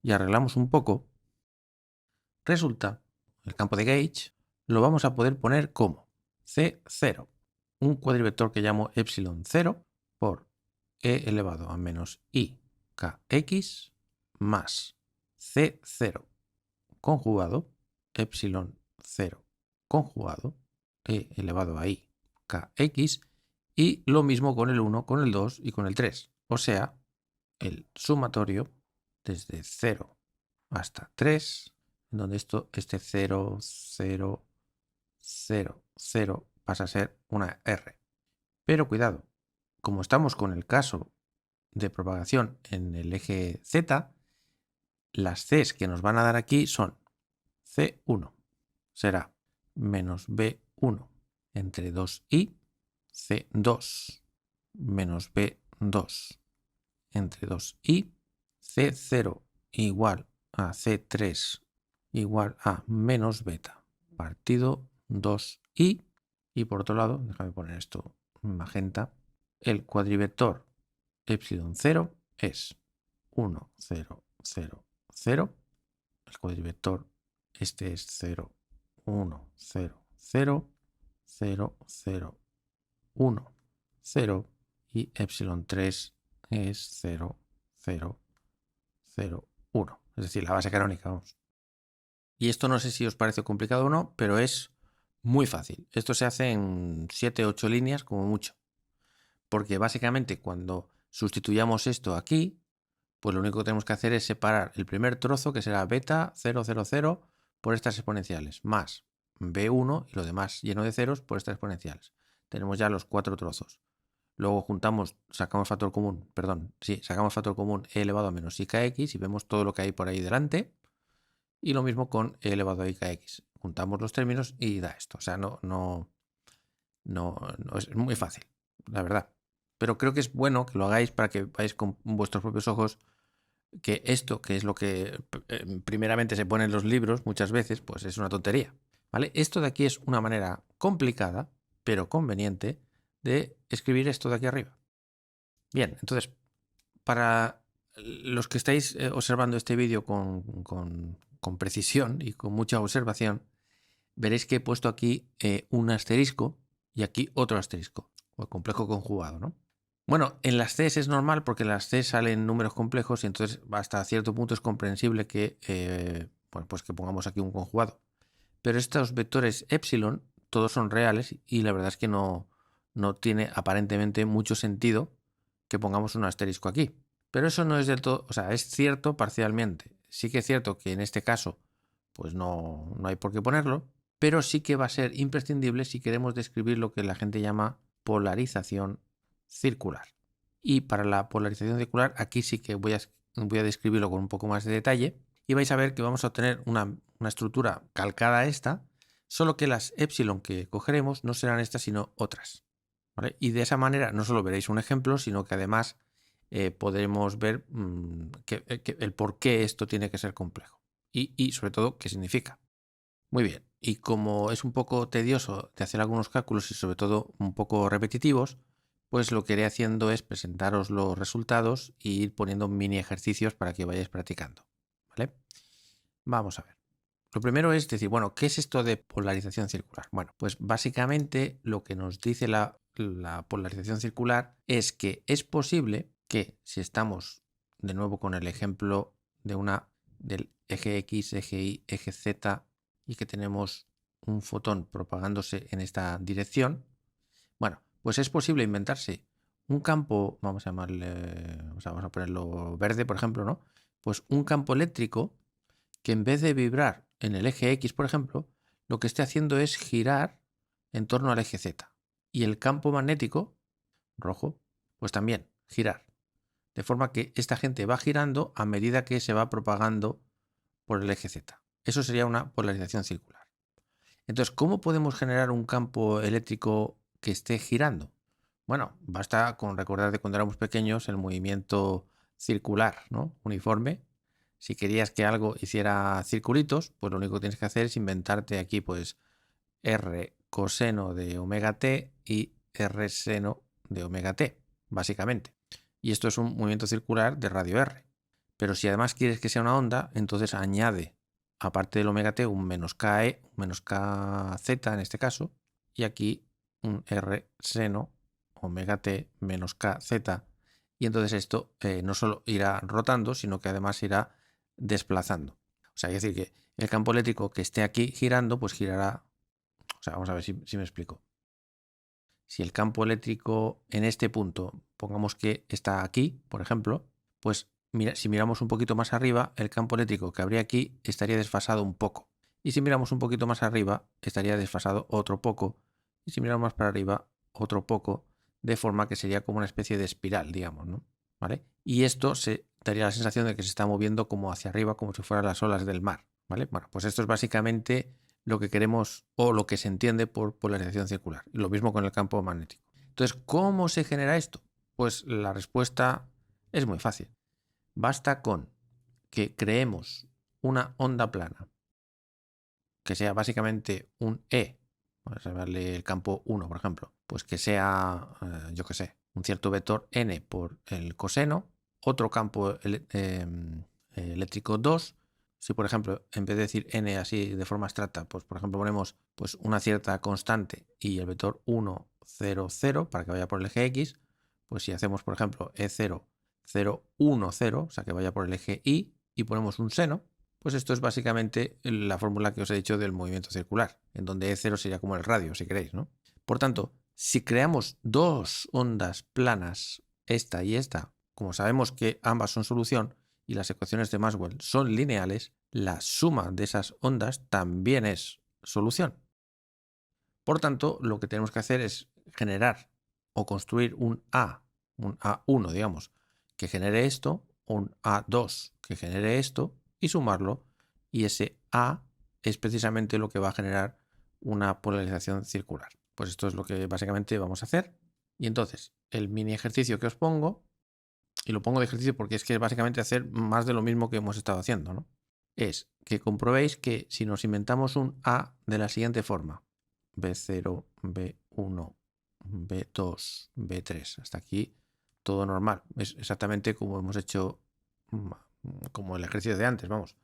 y arreglamos un poco, resulta, el campo de gauge, lo vamos a poder poner como C0, un cuadrivector que llamo epsilon0 por e elevado a menos i kx más C0 conjugado, epsilon0 conjugado, e elevado a i kx, y lo mismo con el 1, con el 2 y con el 3. O sea, el sumatorio desde 0 hasta 3, en donde este 0, 0, 0, 0 pasa a ser una R. Pero cuidado, como estamos con el caso de propagación en el eje Z, las Cs que nos van a dar aquí son C1 será menos B1 entre 2i, C2 menos B2 entre 2i, C0 igual a C3 igual a menos beta partido 2i, y por otro lado, déjame poner esto magenta, el cuadrivector epsilon 0 es 1, 0, 0, 0, el cuadrivector este es 0, 1, 0, 0, 0, 0, 1, 0, y epsilon 3 es 0, 0, 0, 1. Es decir, la base canónica, vamos. Y esto no sé si os parece complicado o no, pero es muy fácil. Esto se hace en 7, 8 líneas como mucho. Porque básicamente cuando sustituyamos esto aquí, pues lo único que tenemos que hacer es separar el primer trozo, que será beta 0, 0, 0, por estas exponenciales, más B1 y lo demás lleno de ceros por estas exponenciales. Tenemos ya los 4 trozos. Luego juntamos, sacamos factor común e elevado a menos i kx y vemos todo lo que hay por ahí delante. Y lo mismo con e elevado a i kx. Juntamos los términos y da esto. O sea, no es muy fácil, la verdad. Pero creo que es bueno que lo hagáis para que veáis con vuestros propios ojos que esto, que es lo que primeramente se pone en los libros muchas veces, pues es una tontería, ¿vale? Esto de aquí es una manera complicada, pero conveniente, de escribir esto de aquí arriba. Bien, entonces, para los que estáis observando este vídeo con precisión y con mucha observación, veréis que he puesto aquí un asterisco y aquí otro asterisco, o complejo conjugado, ¿no? Bueno, en las Cs es normal porque en las Cs salen números complejos y entonces hasta cierto punto es comprensible que, pues que pongamos aquí un conjugado. Pero estos vectores epsilon todos son reales y la verdad es que no tiene aparentemente mucho sentido que pongamos un asterisco aquí. Pero eso no es del todo, o sea, es cierto parcialmente. Sí que es cierto que en este caso pues no hay por qué ponerlo, pero sí que va a ser imprescindible si queremos describir lo que la gente llama polarización circular. Y para la polarización circular aquí sí que voy a describirlo con un poco más de detalle y vais a ver que vamos a obtener una estructura calcada a esta, solo que las epsilon que cogeremos no serán estas sino otras, ¿vale? Y de esa manera no solo veréis un ejemplo, sino que además podremos ver el por qué esto tiene que ser complejo y sobre todo qué significa. Muy bien, y como es un poco tedioso de hacer algunos cálculos y sobre todo un poco repetitivos, pues lo que iré haciendo es presentaros los resultados e ir poniendo mini ejercicios para que vayáis practicando, ¿vale? Vamos a ver. Lo primero es decir, bueno, ¿qué es esto de polarización circular? Bueno, pues básicamente lo que nos dice la polarización circular es que es posible que si estamos de nuevo con el ejemplo del eje X, eje Y, eje Z y que tenemos un fotón propagándose en esta dirección, bueno, pues es posible inventarse un campo, vamos a llamarle, vamos a ponerlo verde, por ejemplo, ¿no? Pues un campo eléctrico que en vez de vibrar en el eje X, por ejemplo, lo que esté haciendo es girar en torno al eje Z. Y el campo magnético, rojo, pues también girar. De forma que esta gente va girando a medida que se va propagando por el eje Z. Eso sería una polarización circular. Entonces, ¿cómo podemos generar un campo eléctrico que esté girando? Bueno, basta con recordar de cuando éramos pequeños el movimiento circular, ¿no? Uniforme. Si querías que algo hiciera circulitos, pues lo único que tienes que hacer es inventarte aquí pues R coseno de omega t y R seno de omega t, básicamente. Y esto es un movimiento circular de radio R. Pero si además quieres que sea una onda, entonces añade aparte del omega t, un menos KE, un menos KZ en este caso, y aquí un R seno omega t menos KZ. Y entonces esto no solo irá rotando, sino que además irá desplazando. O sea, es decir, que el campo eléctrico que esté aquí girando, pues girará. O sea, vamos a ver si me explico. Si el campo eléctrico en este punto, pongamos que está aquí, por ejemplo, pues mira, si miramos un poquito más arriba, el campo eléctrico que habría aquí estaría desfasado un poco. Y si miramos un poquito más arriba, estaría desfasado otro poco. Y si miramos más para arriba, otro poco, de forma que sería como una especie de espiral, digamos, ¿no? ¿Vale? Y esto se daría la sensación de que se está moviendo como hacia arriba, como si fueran las olas del mar, ¿vale? Bueno, pues esto es básicamente lo que queremos o lo que se entiende por polarización circular. Y lo mismo con el campo magnético. Entonces, ¿cómo se genera esto? Pues la respuesta es muy fácil. Basta con que creemos una onda plana que sea básicamente un E, vamos a llamarle el campo 1, por ejemplo, pues que sea, yo qué sé, un cierto vector n por el coseno, otro campo eléctrico 2. Si, por ejemplo, en vez de decir n así de forma abstracta, pues por ejemplo ponemos pues, una cierta constante y el vector 1, 0, 0 para que vaya por el eje X, pues si hacemos, por ejemplo, E0, 0, 1, 0, o sea que vaya por el eje Y, y ponemos un seno, pues esto es básicamente la fórmula que os he dicho del movimiento circular, en donde E0 sería como el radio, si queréis, ¿no? Por tanto, si creamos dos ondas planas, esta y esta, como sabemos que ambas son solución y las ecuaciones de Maxwell son lineales, la suma de esas ondas también es solución. Por tanto, lo que tenemos que hacer es generar o construir un A1, digamos, que genere esto, un A2 que genere esto, y sumarlo, y ese A es precisamente lo que va a generar una polarización circular. Pues esto es lo que básicamente vamos a hacer. Y entonces, el mini ejercicio que os pongo, y lo pongo de ejercicio porque es que es básicamente hacer más de lo mismo que hemos estado haciendo, ¿no? Es que comprobéis que si nos inventamos un A de la siguiente forma, B0, B1, B2, B3, hasta aquí todo normal, es exactamente como hemos hecho, como el ejercicio de antes, vamos.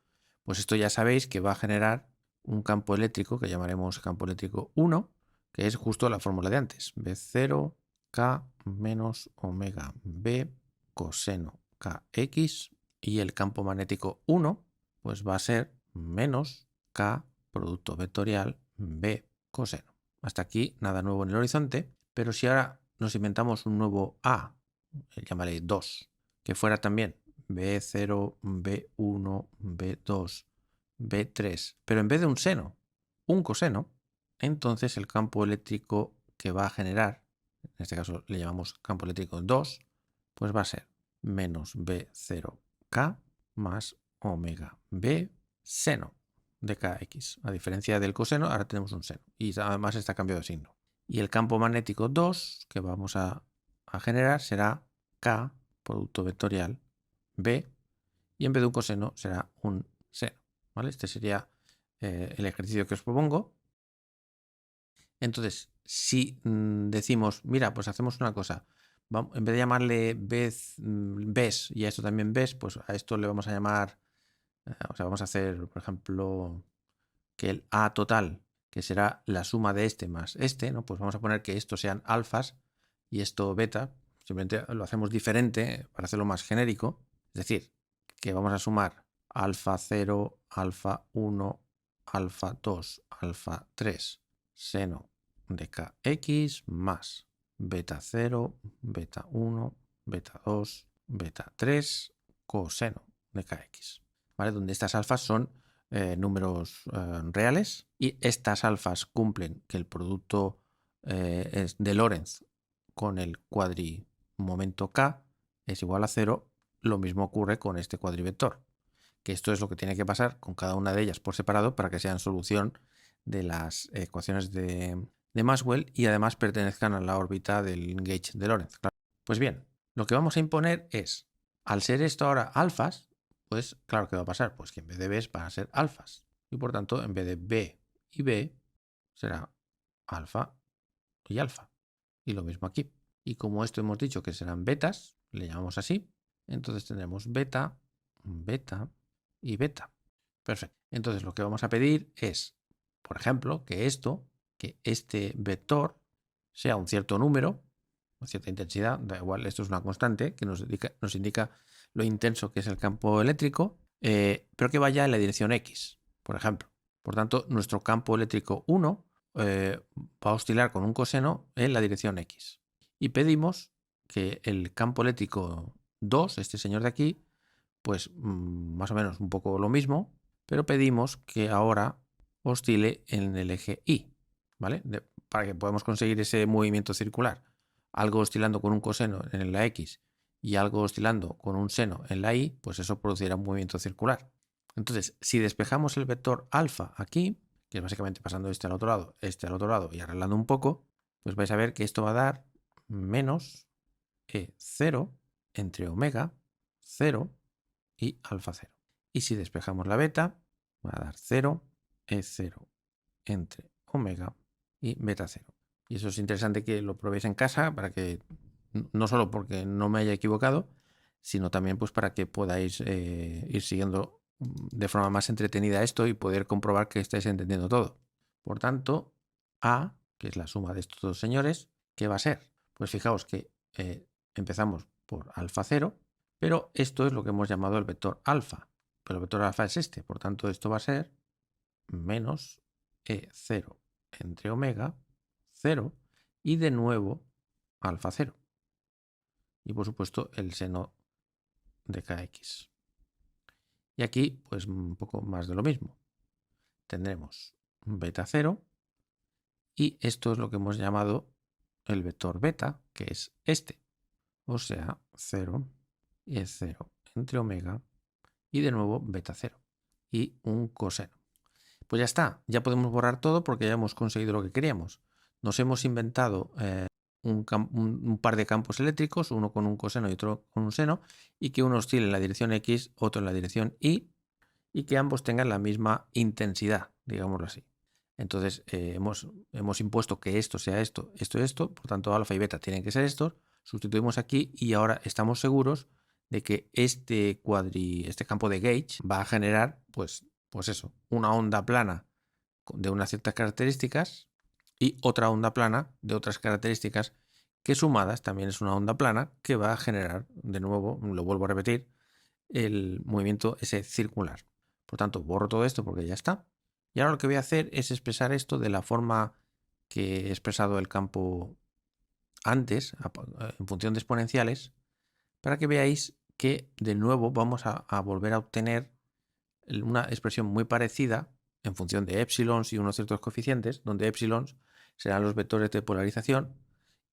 Pues esto ya sabéis que va a generar un campo eléctrico que llamaremos campo eléctrico 1, que es justo la fórmula de antes, B0, K menos omega B coseno KX, y el campo magnético 1 pues va a ser menos K producto vectorial B coseno. Hasta aquí nada nuevo en el horizonte, pero si ahora nos inventamos un nuevo A, llámale 2, que fuera también B0, B1, B2, B3, pero en vez de un seno, un coseno, entonces el campo eléctrico que va a generar, en este caso le llamamos campo eléctrico 2, pues va a ser menos B0K más omega B seno de Kx. A diferencia del coseno, ahora tenemos un seno y además está cambiado de signo. Y el campo magnético 2 que vamos a generar será K, producto vectorial, B, y en vez de un coseno será un seno. ¿Vale? Este sería el ejercicio que os propongo. Entonces, si decimos, mira, pues hacemos una cosa, en vez de llamarle BES y a esto también BES, pues a esto le vamos a llamar, o sea, vamos a hacer, por ejemplo, que el A total, que será la suma de este más este, ¿no? Pues vamos a poner que estos sean alfas y esto beta, simplemente lo hacemos diferente para hacerlo más genérico, es decir, que vamos a sumar alfa 0, alfa 1, alfa 2, alfa 3, seno de Kx más beta 0, beta 1, beta 2, beta 3, coseno de Kx, ¿vale? Donde estas alfas son números reales y estas alfas cumplen que el producto es de Lorentz con el cuadrimomento K es igual a 0. Lo mismo ocurre con este cuadrivector, que esto es lo que tiene que pasar con cada una de ellas por separado para que sean solución de las ecuaciones de Maxwell y además pertenezcan a la órbita del gauge de Lorentz. Claro. Pues bien, lo que vamos a imponer es, al ser esto ahora alfas, pues claro, ¿qué va a pasar? Pues que en vez de Bs van a ser alfas. Y por tanto, en vez de B y B, será alfa y alfa. Y lo mismo aquí. Y como esto hemos dicho que serán betas, le llamamos así, entonces tendremos beta, beta y beta. Perfecto. Entonces lo que vamos a pedir es, por ejemplo, que este vector sea un cierto número, una cierta intensidad, da igual, esto es una constante que nos indica lo intenso que es el campo eléctrico, pero que vaya en la dirección X, por ejemplo. Por tanto, nuestro campo eléctrico 1 va a oscilar con un coseno en la dirección X. Y pedimos que el campo eléctrico 2, este señor de aquí, pues más o menos un poco lo mismo, pero pedimos que ahora oscile en el eje Y, ¿vale? Para que podamos conseguir ese movimiento circular. Algo oscilando con un coseno en la X y algo oscilando con un seno en la Y, pues eso producirá un movimiento circular. Entonces, si despejamos el vector alfa aquí, que es básicamente pasando este al otro lado y arreglando un poco, pues vais a ver que esto va a dar menos E0 entre omega 0 y alfa 0. Y si despejamos la beta, va a dar 0, E0 entre omega y beta 0. Y eso es interesante que lo probéis en casa para que, no solo porque no me haya equivocado, sino también pues para que podáis ir siguiendo de forma más entretenida esto y poder comprobar que estáis entendiendo todo. Por tanto, A, que es la suma de estos dos señores, ¿qué va a ser? Pues fijaos que empezamos por alfa 0, pero esto es lo que hemos llamado el vector alfa. Pero el vector alfa es este, por tanto esto va a ser menos E0 entre omega 0 y de nuevo alfa 0. Y por supuesto el seno de kx. Y aquí pues un poco más de lo mismo. Tendremos beta 0 y esto es lo que hemos llamado el vector beta, que es este. O sea, 0 y 0 entre omega y de nuevo beta 0 y un coseno. Pues ya está, ya podemos borrar todo porque ya hemos conseguido lo que queríamos. Nos hemos inventado un par de campos eléctricos, uno con un coseno y otro con un seno, y que uno oscile en la dirección X, otro en la dirección Y, y que ambos tengan la misma intensidad, digámoslo así. Entonces hemos impuesto que esto sea esto, esto, por tanto alfa y beta tienen que ser estos, sustituimos aquí y ahora estamos seguros de que este campo de gauge va a generar pues eso, una onda plana de unas ciertas características y otra onda plana de otras características que sumadas también es una onda plana que va a generar, de nuevo, lo vuelvo a repetir, el movimiento ese circular. Por tanto, borro todo esto porque ya está. Y ahora lo que voy a hacer es expresar esto de la forma que he expresado el campo antes, en función de exponenciales, para que veáis que de nuevo vamos a volver a obtener una expresión muy parecida en función de épsilons y unos ciertos coeficientes, donde épsilons serán los vectores de polarización.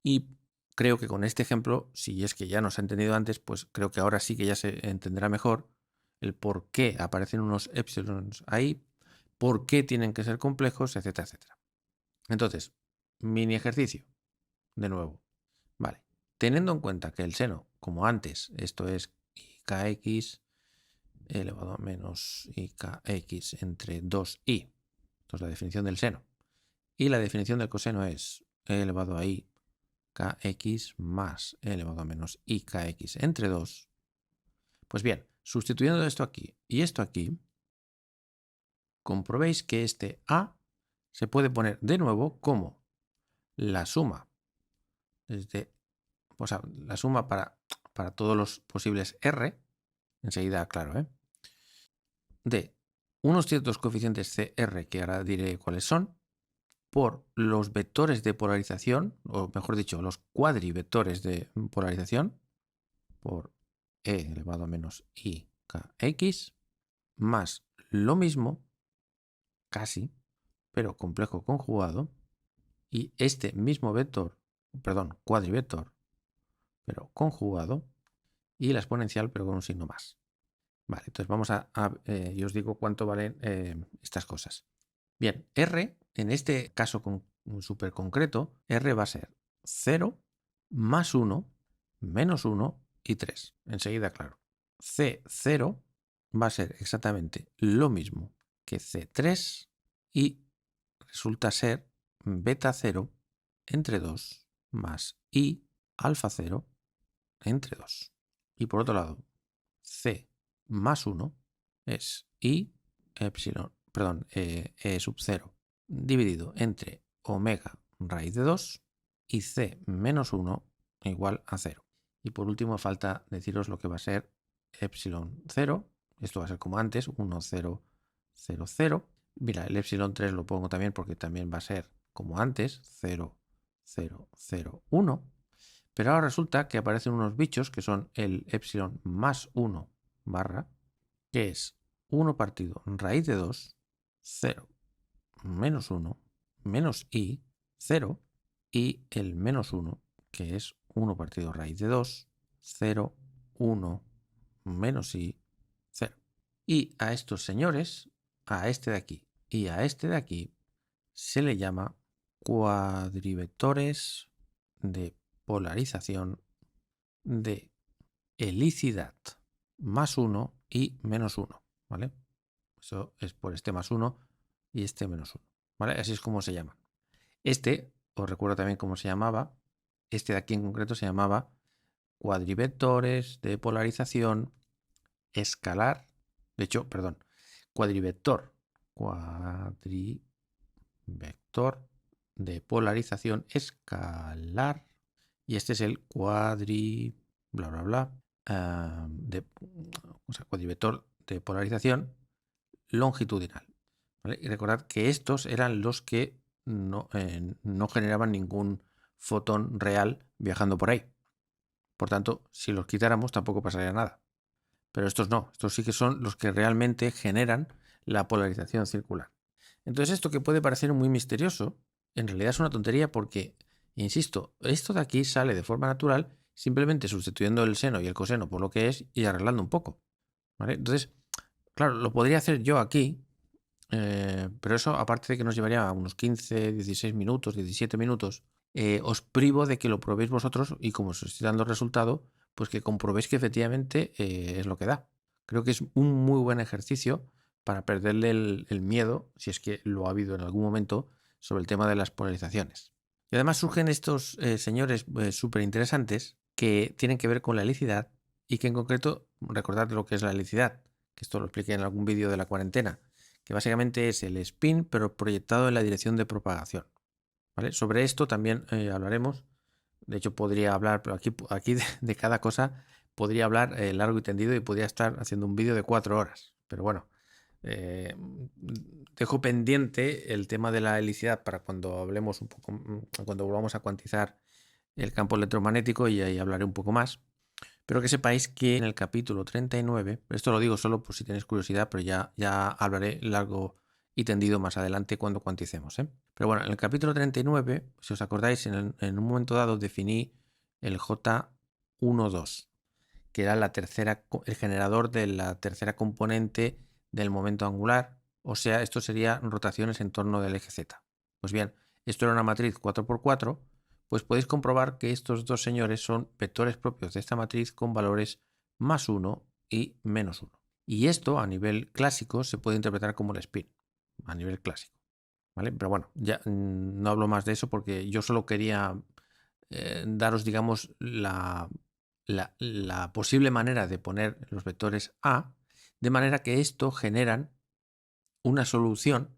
Y creo que con este ejemplo, si es que ya nos ha entendido antes, pues creo que ahora sí que ya se entenderá mejor el por qué aparecen unos épsilons ahí, por qué tienen que ser complejos, etcétera, etcétera. Entonces, mini ejercicio, de nuevo. Vale, teniendo en cuenta que el seno, como antes, esto es kx elevado a menos ikx entre 2i. Esto es la definición del seno. Y la definición del coseno es e elevado a i kx más e elevado a menos ikx entre 2. Pues bien, sustituyendo esto aquí y esto aquí, comprobéis que este a se puede poner de nuevo como la suma, la suma para todos los posibles r, enseguida claro, de unos ciertos coeficientes CR, que ahora diré cuáles son, por los vectores de polarización, o mejor dicho, los cuadrivectores de polarización, por e elevado a menos ikx, más lo mismo, casi, pero complejo conjugado, y este mismo vector, perdón, cuadrivector, pero conjugado, y la exponencial, pero con un signo más. Vale, entonces vamos y os digo cuánto valen estas cosas. Bien, R, en este caso súper concreto, R va a ser 0, más 1, menos 1 y 3. Enseguida, claro. C0 va a ser exactamente lo mismo que C3 y resulta ser beta 0 entre 2 más I alfa 0 entre 2. Y por otro lado, C más 1 es I epsilon, perdón, E sub 0 dividido entre omega raíz de 2 y c menos 1 igual a 0. Y por último falta deciros lo que va a ser epsilon 0. Esto va a ser como antes, 1, 0, 0, 0. Mira, el epsilon 3 lo pongo también porque también va a ser como antes, 0, 0, 0, 1. Pero ahora resulta que aparecen unos bichos que son el epsilon más 1 barra, que es 1 partido raíz de 2, 0, menos 1, menos i, 0, y el menos 1, que es 1 partido raíz de 2, 0, 1, menos i, 0. Y a estos señores, a este de aquí y a este de aquí, se le llama cuadrivectores de polarización de helicidad más 1 y menos 1, ¿vale? Eso es por este más 1 y este menos 1, ¿vale? Así es como se llaman. Este, os recuerdo también cómo se llamaba, este de aquí en concreto se llamaba cuadrivectores de polarización escalar, de hecho, perdón, cuadrivector de polarización escalar, y este es el bla bla bla, cuadrivector de polarización longitudinal, ¿vale? Y recordad que estos eran los que no generaban ningún fotón real viajando por ahí. Por tanto, si los quitáramos tampoco pasaría nada. Pero estos no, estos sí que son los que realmente generan la polarización circular. Entonces esto que puede parecer muy misterioso, en realidad es una tontería porque, insisto, esto de aquí sale de forma natural simplemente sustituyendo el seno y el coseno por lo que es y arreglando un poco, ¿vale? Entonces, claro, lo podría hacer yo aquí, pero eso, aparte de que nos llevaría unos 15, 16 minutos, 17 minutos, os privo de que lo probéis vosotros y como os estoy dando el resultado, pues que comprobéis que efectivamente es lo que da. Creo que es un muy buen ejercicio para perderle el miedo, si es que lo ha habido en algún momento, sobre el tema de las polarizaciones. Y además surgen estos señores súper interesantes que tienen que ver con la helicidad y que en concreto, recordad lo que es la helicidad, que esto lo expliqué en algún vídeo de la cuarentena, que básicamente es el spin pero proyectado en la dirección de propagación, ¿vale? Sobre esto también hablaremos. De hecho, podría hablar, pero aquí de cada cosa podría hablar largo y tendido y podría estar haciendo un vídeo de 4 horas. Pero bueno, dejo pendiente el tema de la helicidad para cuando hablemos un poco, cuando volvamos a cuantizar el campo electromagnético y ahí hablaré un poco más. Pero que sepáis que en el capítulo 39, esto lo digo solo por si tenéis curiosidad, pero ya hablaré largo y tendido más adelante cuando cuanticemos, ¿eh? Pero bueno, en el capítulo 39, si os acordáis, en un momento dado definí el J12, que era el generador de la tercera componente del momento angular, o sea, esto sería rotaciones en torno del eje Z. Pues bien, esto era una matriz 4×4, pues podéis comprobar que estos dos señores son vectores propios de esta matriz con valores más 1 y menos 1. Y esto a nivel clásico se puede interpretar como el spin, a nivel clásico, ¿vale? Pero bueno, ya no hablo más de eso porque yo solo quería daros, digamos, la posible manera de poner los vectores A, de manera que esto generan una solución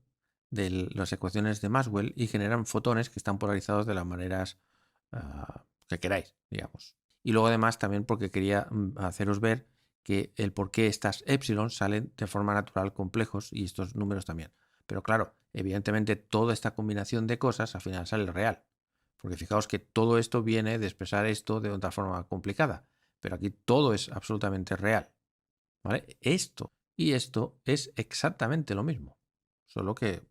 de las ecuaciones de Maxwell y generan fotones que están polarizados de las maneras que queráis, digamos. Y luego además también porque quería haceros ver que el por qué estas epsilon salen de forma natural complejos y estos números también. Pero claro, evidentemente toda esta combinación de cosas al final sale real. Porque fijaos que todo esto viene de expresar esto de otra forma complicada. Pero aquí todo es absolutamente real, ¿vale? Esto y esto es exactamente lo mismo, solo que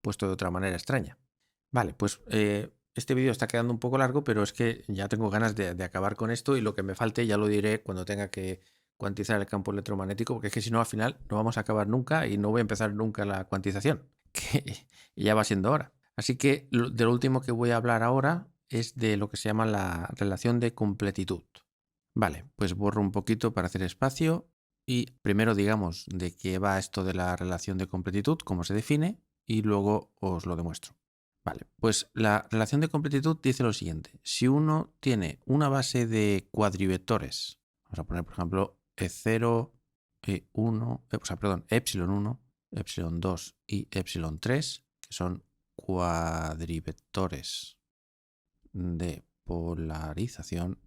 puesto de otra manera extraña. Vale, pues este vídeo está quedando un poco largo, pero es que ya tengo ganas de acabar con esto y lo que me falte ya lo diré cuando tenga que cuantizar el campo electromagnético, porque es que si no al final no vamos a acabar nunca y no voy a empezar nunca la cuantización, que ya va siendo hora. Así que de lo último que voy a hablar ahora es de lo que se llama la relación de completitud. Vale, pues borro un poquito para hacer espacio y primero digamos de qué va esto de la relación de completitud, cómo se define y luego os lo demuestro. Vale, pues la relación de completitud dice lo siguiente. Si uno tiene una base de cuadrivectores, vamos a poner por ejemplo E0, E1, epsilon 1, epsilon2 y epsilon3, que son cuadrivectores de polarización.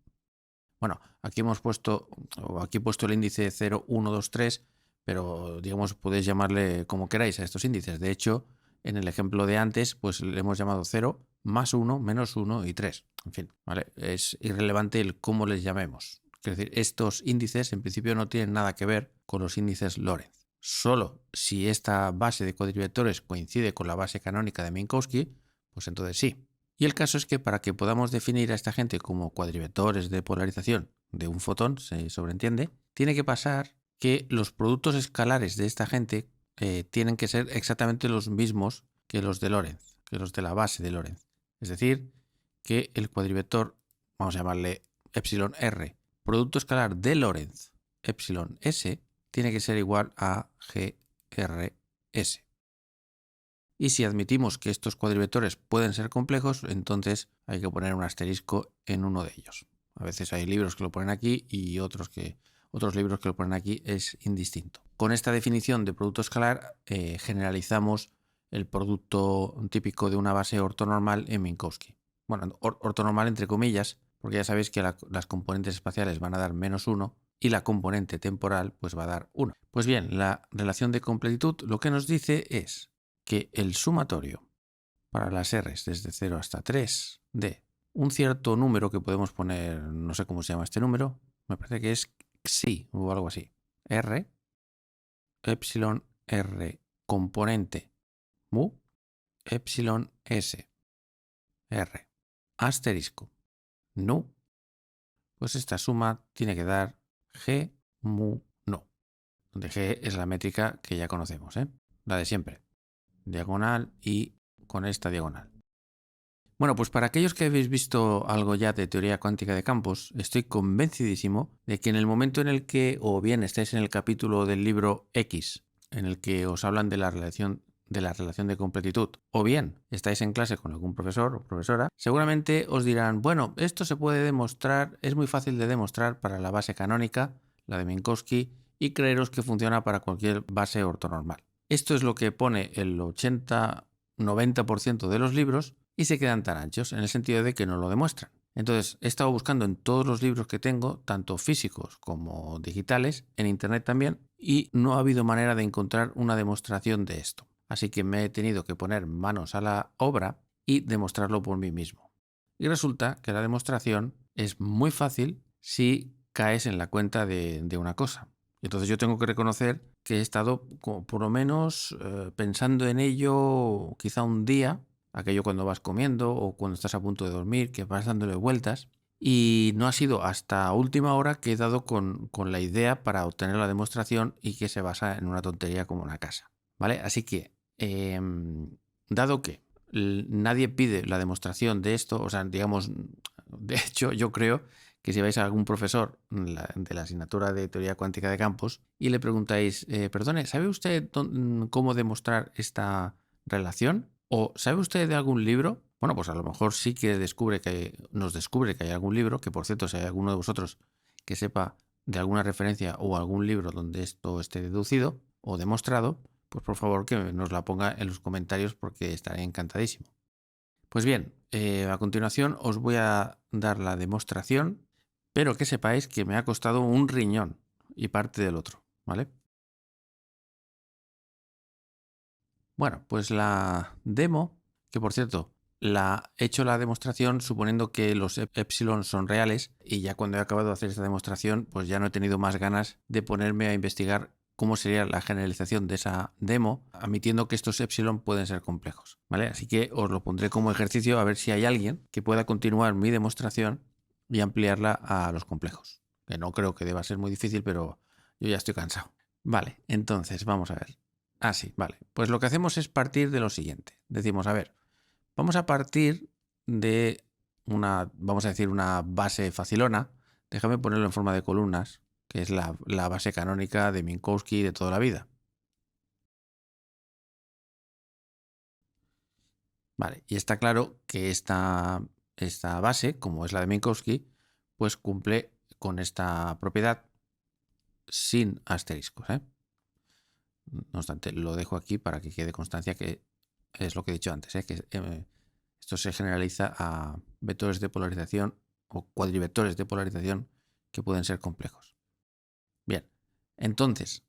Bueno, aquí hemos puesto, o aquí he puesto el índice 0, 1, 2, 3, pero digamos podéis llamarle como queráis a estos índices. De hecho, en el ejemplo de antes, pues le hemos llamado 0, más 1, menos 1 y 3. En fin, ¿vale? Es irrelevante el cómo les llamemos. Es decir, estos índices en principio no tienen nada que ver con los índices Lorentz. Solo si esta base de cuadrivectores coincide con la base canónica de Minkowski, pues entonces sí. Y el caso es que para que podamos definir a esta gente como cuadrivectores de polarización de un fotón, se sobreentiende, tiene que pasar que los productos escalares de esta gente tienen que ser exactamente los mismos que los de Lorentz, que los de la base de Lorentz. Es decir, que el cuadrivector, vamos a llamarle epsilon R, producto escalar de Lorentz, epsilon S, tiene que ser igual a GRS. Y si admitimos que estos cuadrivectores pueden ser complejos, entonces hay que poner un asterisco en uno de ellos. A veces hay libros que lo ponen aquí y otros libros que lo ponen aquí, es indistinto. Con esta definición de producto escalar generalizamos el producto típico de una base ortonormal en Minkowski. Bueno, ortonormal entre comillas, porque ya sabéis que las componentes espaciales van a dar -1 y la componente temporal pues va a dar 1. Pues bien, la relación de completitud lo que nos dice es que el sumatorio para las R's desde 0 hasta 3 de un cierto número que podemos poner, no sé cómo se llama este número, me parece que es xi o algo así, R, epsilon R componente mu, epsilon S, R, asterisco, nu, pues esta suma tiene que dar G mu no, donde G es la métrica que ya conocemos, la de siempre. Diagonal y con esta diagonal. Bueno, pues para aquellos que habéis visto algo ya de teoría cuántica de campos, estoy convencidísimo de que en el momento en el que, o bien estáis en el capítulo del libro X, en el que os hablan de la relación de completitud, o bien estáis en clase con algún profesor o profesora, seguramente os dirán, bueno, esto se puede demostrar, es muy fácil de demostrar para la base canónica, la de Minkowski, y creeros que funciona para cualquier base ortonormal. Esto es lo que pone el 80-90% de los libros y se quedan tan anchos, en el sentido de que no lo demuestran. Entonces, he estado buscando en todos los libros que tengo, tanto físicos como digitales, en internet también, y no ha habido manera de encontrar una demostración de esto. Así que me he tenido que poner manos a la obra y demostrarlo por mí mismo. Y resulta que la demostración es muy fácil si caes en la cuenta de una cosa. Entonces yo tengo que reconocer que he estado por lo menos pensando en ello quizá un día, aquello cuando vas comiendo o cuando estás a punto de dormir, que vas dándole vueltas, y no ha sido hasta última hora que he dado con la idea para obtener la demostración y que se basa en una tontería como una casa, ¿vale? Así que, dado que nadie pide la demostración de esto, o sea, digamos, de hecho yo creo que si vais a algún profesor de la asignatura de teoría cuántica de campos y le preguntáis, perdone, ¿sabe usted cómo demostrar esta relación? ¿O sabe usted de algún libro? Bueno, pues a lo mejor sí que nos descubre que hay algún libro, que por cierto, si hay alguno de vosotros que sepa de alguna referencia o algún libro donde esto esté deducido o demostrado, pues por favor que nos la ponga en los comentarios porque estaré encantadísimo. Pues bien, a continuación os voy a dar la demostración, pero que sepáis que me ha costado un riñón y parte del otro, ¿vale? Bueno, pues la demo, que por cierto, he hecho la demostración suponiendo que los epsilon son reales y ya cuando he acabado de hacer esta demostración, pues ya no he tenido más ganas de ponerme a investigar cómo sería la generalización de esa demo, admitiendo que estos epsilon pueden ser complejos, ¿vale? Así que os lo pondré como ejercicio a ver si hay alguien que pueda continuar mi demostración y ampliarla a los complejos. Que no creo que deba ser muy difícil, pero yo ya estoy cansado. Vale, entonces vamos a ver. Ah, sí, vale. Pues lo que hacemos es partir de lo siguiente. Decimos, a ver, vamos a partir de vamos a decir, una base facilona. Déjame ponerlo en forma de columnas, que es la base canónica de Minkowski de toda la vida. Vale, y está claro que esta base, como es la de Minkowski, pues cumple con esta propiedad sin asteriscos, ¿eh? No obstante, lo dejo aquí para que quede constancia que es lo que he dicho antes, que esto se generaliza a vectores de polarización o cuadrivectores de polarización que pueden ser complejos. Bien, entonces,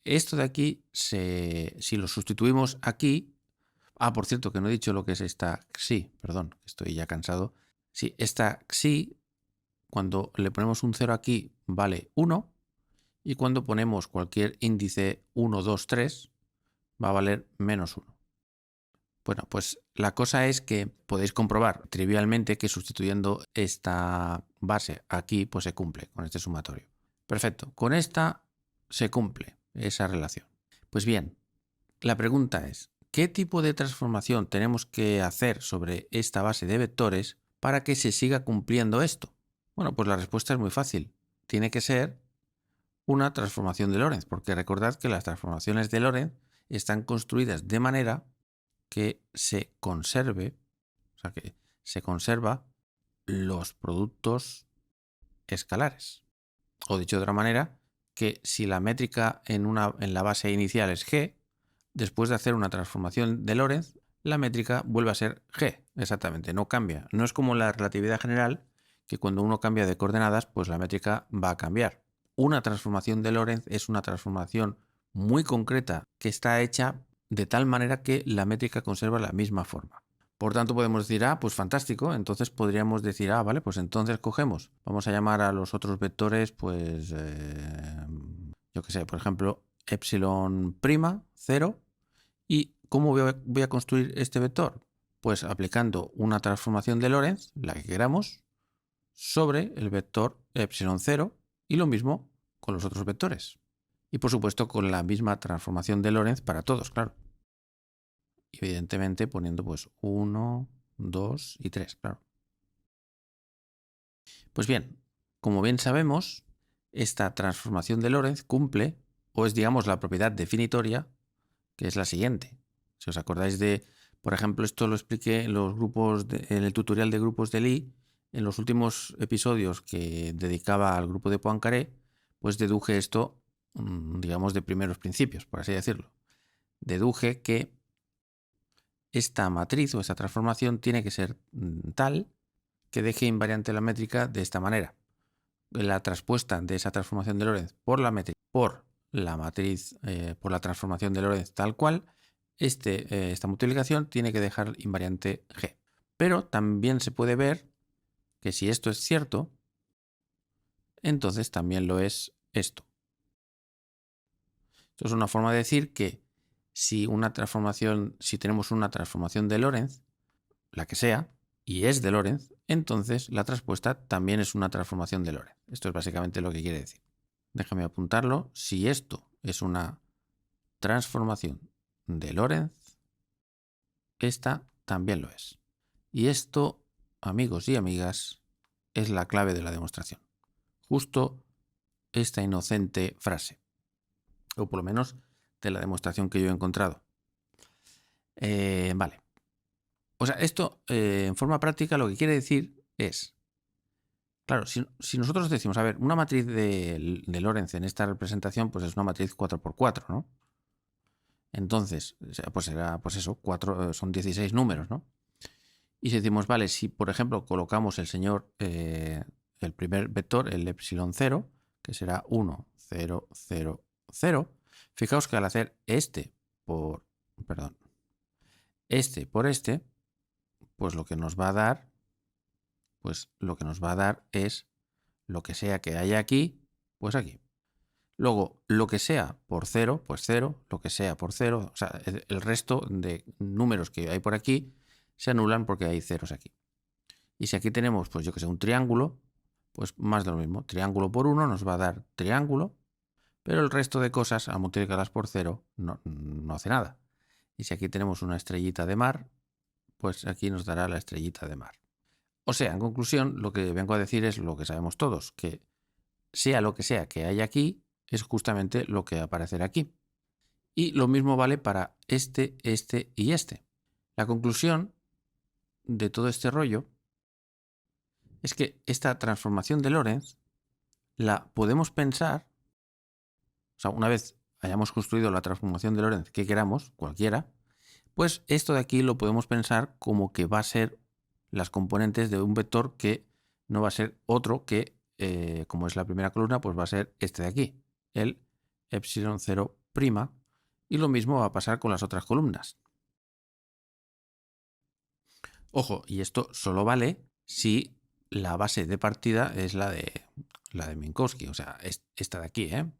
esto de aquí, si lo sustituimos aquí... por cierto, que no he dicho lo que es esta xi, perdón, estoy ya cansado. Sí, esta xi, cuando le ponemos un 0 aquí, vale 1, y cuando ponemos cualquier índice 1, 2, 3, va a valer menos 1. Bueno, pues la cosa es que podéis comprobar trivialmente que sustituyendo esta base aquí, pues se cumple con este sumatorio. Perfecto, con esta se cumple esa relación. Pues bien, la pregunta es, ¿qué tipo de transformación tenemos que hacer sobre esta base de vectores para que se siga cumpliendo esto? Bueno, pues la respuesta es muy fácil. Tiene que ser una transformación de Lorentz, porque recordad que las transformaciones de Lorentz están construidas de manera que se conserve, o sea, que se conserva los productos escalares. O dicho de otra manera, que si la métrica en la base inicial es G, después de hacer una transformación de Lorentz, la métrica vuelve a ser G, exactamente, no cambia. No es como la relatividad general, que cuando uno cambia de coordenadas, pues la métrica va a cambiar. Una transformación de Lorentz es una transformación muy concreta que está hecha de tal manera que la métrica conserva la misma forma. Por tanto, podemos decir, pues fantástico, entonces podríamos decir, vale, pues entonces cogemos, vamos a llamar a los otros vectores, pues, yo qué sé, por ejemplo, epsilon', 0. ¿Y cómo voy a construir este vector? Pues aplicando una transformación de Lorentz, la que queramos, sobre el vector epsilon 0 y lo mismo con los otros vectores. Y por supuesto con la misma transformación de Lorentz para todos, claro. Evidentemente poniendo pues 1, 2 y 3, claro. Pues bien, como bien sabemos, esta transformación de Lorentz cumple, o es digamos la propiedad definitoria, que es la siguiente. Si os acordáis de, por ejemplo, esto lo expliqué en los grupos en el tutorial de grupos de Lie, en los últimos episodios que dedicaba al grupo de Poincaré, pues deduje esto, digamos, de primeros principios, por así decirlo. Deduje que esta matriz o esta transformación tiene que ser tal que deje invariante la métrica de esta manera. La traspuesta de esa transformación de Lorentz por la métrica, por la matriz, por la transformación de Lorentz tal cual, esta multiplicación tiene que dejar invariante G. Pero también se puede ver que si esto es cierto, entonces también lo es esto. Esto es una forma de decir que si tenemos una transformación de Lorentz, la que sea, y es de Lorentz, entonces la traspuesta también es una transformación de Lorentz. Esto es básicamente lo que quiere decir. Déjame apuntarlo. Si esto es una transformación de Lorentz, esta también lo es. Y esto, amigos y amigas, es la clave de la demostración. Justo esta inocente frase. O por lo menos de la demostración que yo he encontrado. Vale. O sea, esto en forma práctica lo que quiere decir es, claro, si nosotros decimos, a ver, una matriz de Lorentz en esta representación, pues es una matriz 4×4, ¿no? Entonces, pues será, pues eso, 4, son 16 números, ¿no? Y si decimos, vale, si por ejemplo colocamos el primer vector, el epsilon 0, que será 1, 0, 0, 0, fijaos que al hacer este por este, pues lo que nos va a dar, es lo que sea que haya aquí, pues aquí. Luego, lo que sea por 0, pues 0, lo que sea por 0, o sea, el resto de números que hay por aquí se anulan porque hay ceros aquí. Y si aquí tenemos, pues yo que sé, un triángulo, pues más de lo mismo. Triángulo por 1 nos va a dar triángulo, pero el resto de cosas, al multiplicarlas por 0, no hace nada. Y si aquí tenemos una estrellita de mar, pues aquí nos dará la estrellita de mar. O sea, en conclusión, lo que vengo a decir es lo que sabemos todos, que sea lo que sea que hay aquí, es justamente lo que aparecerá aquí. Y lo mismo vale para este y este. La conclusión de todo este rollo es que esta transformación de Lorentz la podemos pensar, o sea, una vez hayamos construido la transformación de Lorentz que queramos, cualquiera, pues esto de aquí lo podemos pensar como que va a ser las componentes de un vector que no va a ser otro que, como es la primera columna, pues va a ser este de aquí, el epsilon 0', y lo mismo va a pasar con las otras columnas. Ojo, y esto solo vale si la base de partida es la de Minkowski, o sea, esta de aquí, ¿eh?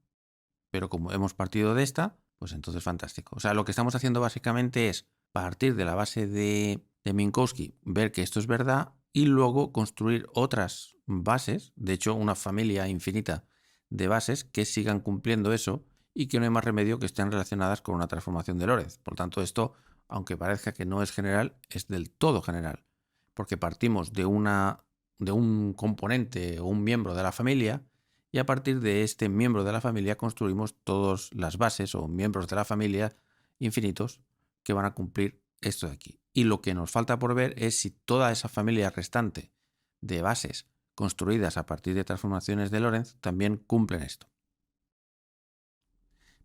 Pero como hemos partido de esta, pues entonces fantástico. O sea, lo que estamos haciendo básicamente es partir de la base de Minkowski, ver que esto es verdad y luego construir otras bases, de hecho una familia infinita de bases que sigan cumpliendo eso y que no hay más remedio que estén relacionadas con una transformación de Lorentz. Por tanto, esto, aunque parezca que no es general, es del todo general, porque partimos de un componente o un miembro de la familia y a partir de este miembro de la familia construimos todas las bases o miembros de la familia infinitos que van a cumplir esto de aquí. Y lo que nos falta por ver es si toda esa familia restante de bases construidas a partir de transformaciones de Lorentz también cumplen esto.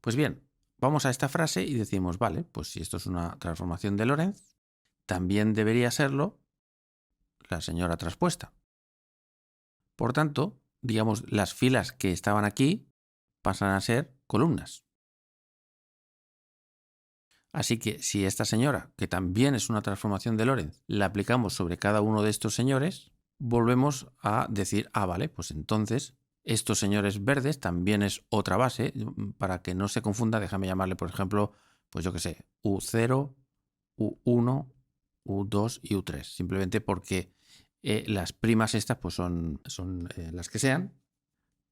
Pues bien, vamos a esta frase y decimos, vale, pues si esto es una transformación de Lorentz, también debería serlo la señora traspuesta. Por tanto, digamos, las filas que estaban aquí pasan a ser columnas. Así que si esta señora, que también es una transformación de Lorentz, la aplicamos sobre cada uno de estos señores, volvemos a decir, vale, pues entonces estos señores verdes también es otra base. Para que no se confunda, déjame llamarle, por ejemplo, pues yo que sé, U0, U1, U2 y U3. Simplemente porque las primas estas pues son las que sean,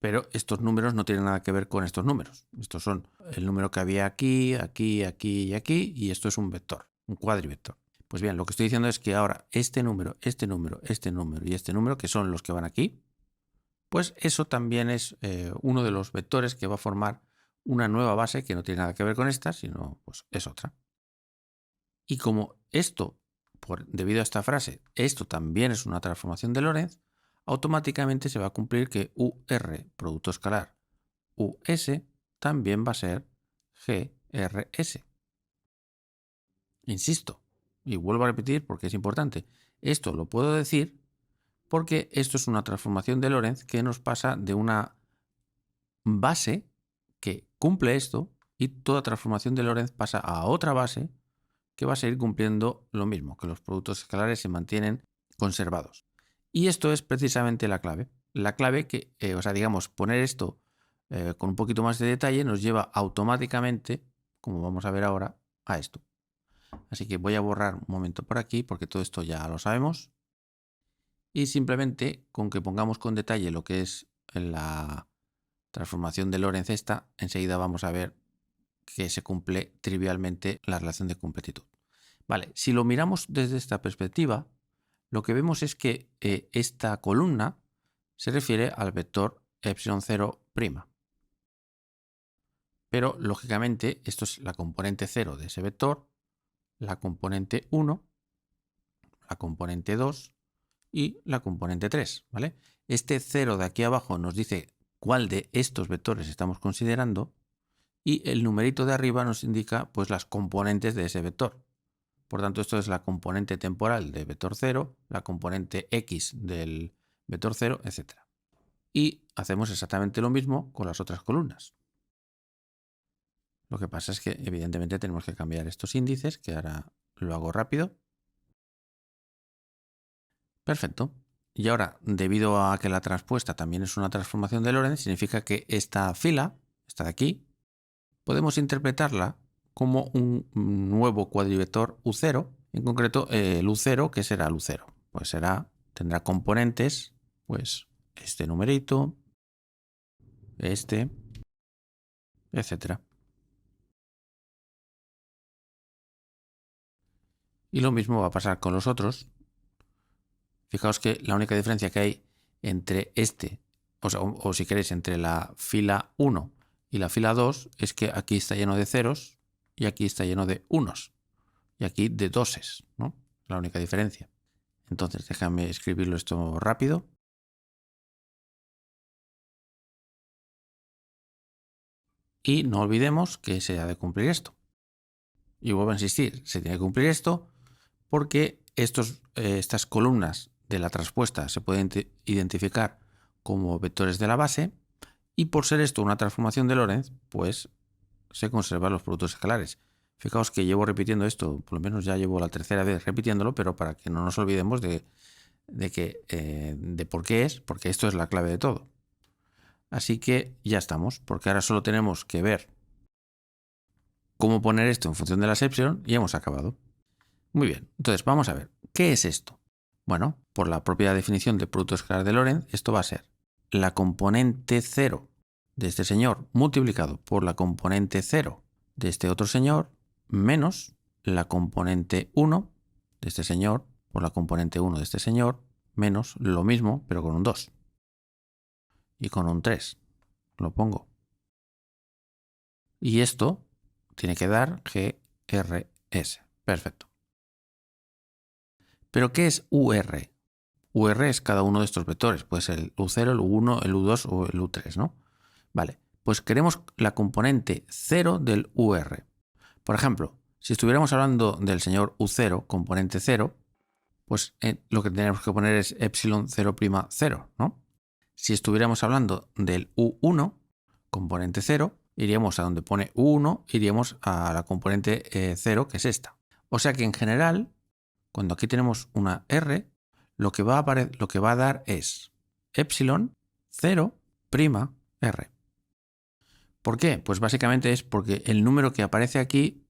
pero estos números no tienen nada que ver con estos números. Estos son el número que había aquí, aquí, aquí y aquí, y esto es un vector, un cuadrivector. Pues bien, lo que estoy diciendo es que ahora este número, este número, este número y este número, que son los que van aquí, pues eso también es uno de los vectores que va a formar una nueva base que no tiene nada que ver con esta, sino pues es otra. Y como esto, debido a esta frase, esto también es una transformación de Lorentz, automáticamente se va a cumplir que UR, producto escalar, US, también va a ser GRS. Insisto, y vuelvo a repetir porque es importante, esto lo puedo decir porque esto es una transformación de Lorentz que nos pasa de una base que cumple esto y toda transformación de Lorentz pasa a otra base que va a seguir cumpliendo lo mismo, que los productos escalares se mantienen conservados. Y esto es precisamente la clave. La clave que, digamos, poner esto con un poquito más de detalle nos lleva automáticamente, como vamos a ver ahora, a esto. Así que voy a borrar un momento por aquí porque todo esto ya lo sabemos. Y simplemente con que pongamos con detalle lo que es la transformación de Lorentz esta, enseguida vamos a ver que se cumple trivialmente la relación de completitud. Vale, si lo miramos desde esta perspectiva, lo que vemos es que esta columna se refiere al vector epsilon 0'. Pero, lógicamente, esto es la componente 0 de ese vector, la componente 1, la componente 2 y la componente 3. ¿Vale? Este 0 de aquí abajo nos dice cuál de estos vectores estamos considerando y el numerito de arriba nos indica pues, las componentes de ese vector. Por tanto, esto es la componente temporal de vector 0, la componente x del vector 0, etc. Y hacemos exactamente lo mismo con las otras columnas. Lo que pasa es que evidentemente tenemos que cambiar estos índices, que ahora lo hago rápido. Perfecto. Y ahora, debido a que la transpuesta también es una transformación de Lorentz, significa que esta fila, esta de aquí, podemos interpretarla como un nuevo cuadrivector U0, en concreto el U0, ¿qué será el U0? Pues tendrá componentes, pues este numerito, este, etc. Y lo mismo va a pasar con los otros. Fijaos que la única diferencia que hay entre o si queréis, entre la fila 1 y la fila 2 es que aquí está lleno de ceros y aquí está lleno de unos y aquí de doses, ¿no? La única diferencia. Entonces, déjame escribirlo esto rápido. Y no olvidemos que se ha de cumplir esto. Y vuelvo a insistir, se tiene que cumplir esto porque estas columnas de la traspuesta se pueden identificar como vectores de la base y por ser esto una transformación de Lorentz, pues se conservan los productos escalares. Fijaos que llevo repitiendo esto, por lo menos ya llevo la tercera vez repitiéndolo, pero para que no nos olvidemos de por qué es, porque esto es la clave de todo. Así que ya estamos, porque ahora solo tenemos que ver cómo poner esto en función de las epsilon y hemos acabado. Muy bien, entonces vamos a ver, ¿qué es esto? Bueno, por la propia definición de producto escalar de Lorentz, esto va a ser la componente 0 de este señor multiplicado por la componente 0 de este otro señor menos la componente 1 de este señor por la componente 1 de este señor menos lo mismo pero con un 2 y con un 3. Lo pongo. Y esto tiene que dar GRS. Perfecto. ¿Pero qué es UR? UR es cada uno de estos vectores. Puede ser el U0, el U1, el U2 o el U3, ¿no? Vale, pues queremos la componente 0 del UR. Por ejemplo, si estuviéramos hablando del señor U0, componente 0, pues lo que tenemos que poner es epsilon 0', 0, ¿no? Si estuviéramos hablando del U1, componente 0, iríamos a donde pone U1, iríamos a la componente 0, que es esta. O sea que en general, cuando aquí tenemos una R, lo que va a dar es epsilon 0', R. ¿Por qué? Pues básicamente es porque el número que aparece aquí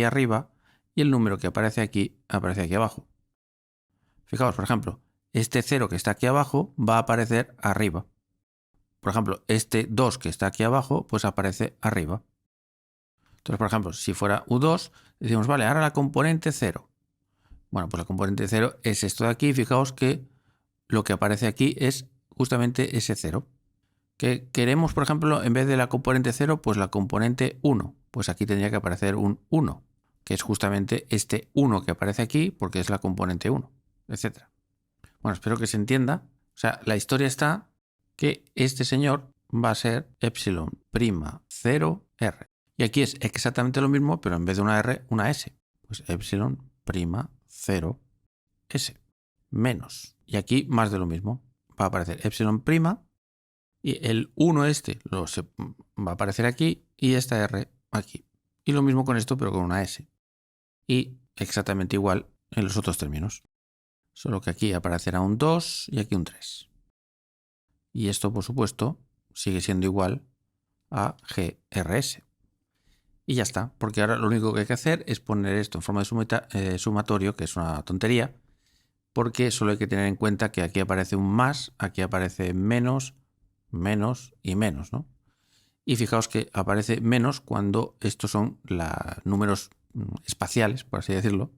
arriba y el número que aparece aquí abajo. Fijaos, por ejemplo, este 0 que está aquí abajo va a aparecer arriba. Por ejemplo, este 2 que está aquí abajo, pues aparece arriba. Entonces, por ejemplo, si fuera U2, decimos, vale, ahora la componente 0. Bueno, pues la componente 0 es esto de aquí. Fijaos que lo que aparece aquí es justamente ese 0. Que queremos, por ejemplo, en vez de la componente 0, pues la componente 1. Pues aquí tendría que aparecer un 1, que es justamente este 1 que aparece aquí, porque es la componente 1, etc. Bueno, espero que se entienda. O sea, la historia está que este señor va a ser epsilon' 0 R. Y aquí es exactamente lo mismo, pero en vez de una R, una S. Pues epsilon' 0 S menos. Y aquí más de lo mismo. Va a aparecer epsilon' y el 1 va a aparecer aquí y esta R aquí. Y lo mismo con esto, pero con una S. Y exactamente igual en los otros términos. Solo que aquí aparecerá un 2 y aquí un 3. Y esto, por supuesto, sigue siendo igual a GRS. Y ya está, porque ahora lo único que hay que hacer es poner esto en forma de sumatorio, que es una tontería, porque solo hay que tener en cuenta que aquí aparece un más, aquí aparece menos, menos y menos, ¿no? Y fijaos que aparece menos cuando estos son números espaciales, por así decirlo.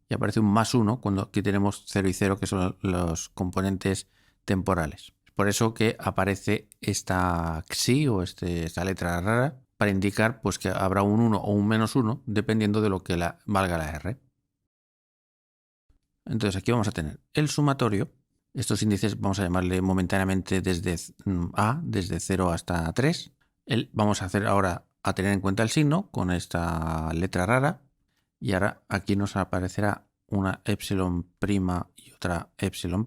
Y aparece un más 1 cuando aquí tenemos 0 y 0, que son los componentes temporales. Por eso que aparece esta xi o esta letra rara para indicar pues, que habrá un 1 o un menos 1 dependiendo de lo que valga la R. Entonces aquí vamos a tener el sumatorio. Estos índices vamos a llamarle momentáneamente desde A, desde 0 hasta 3. Vamos a hacer ahora a tener en cuenta el signo con esta letra rara. Y ahora aquí nos aparecerá una epsilon' y otra epsilon'.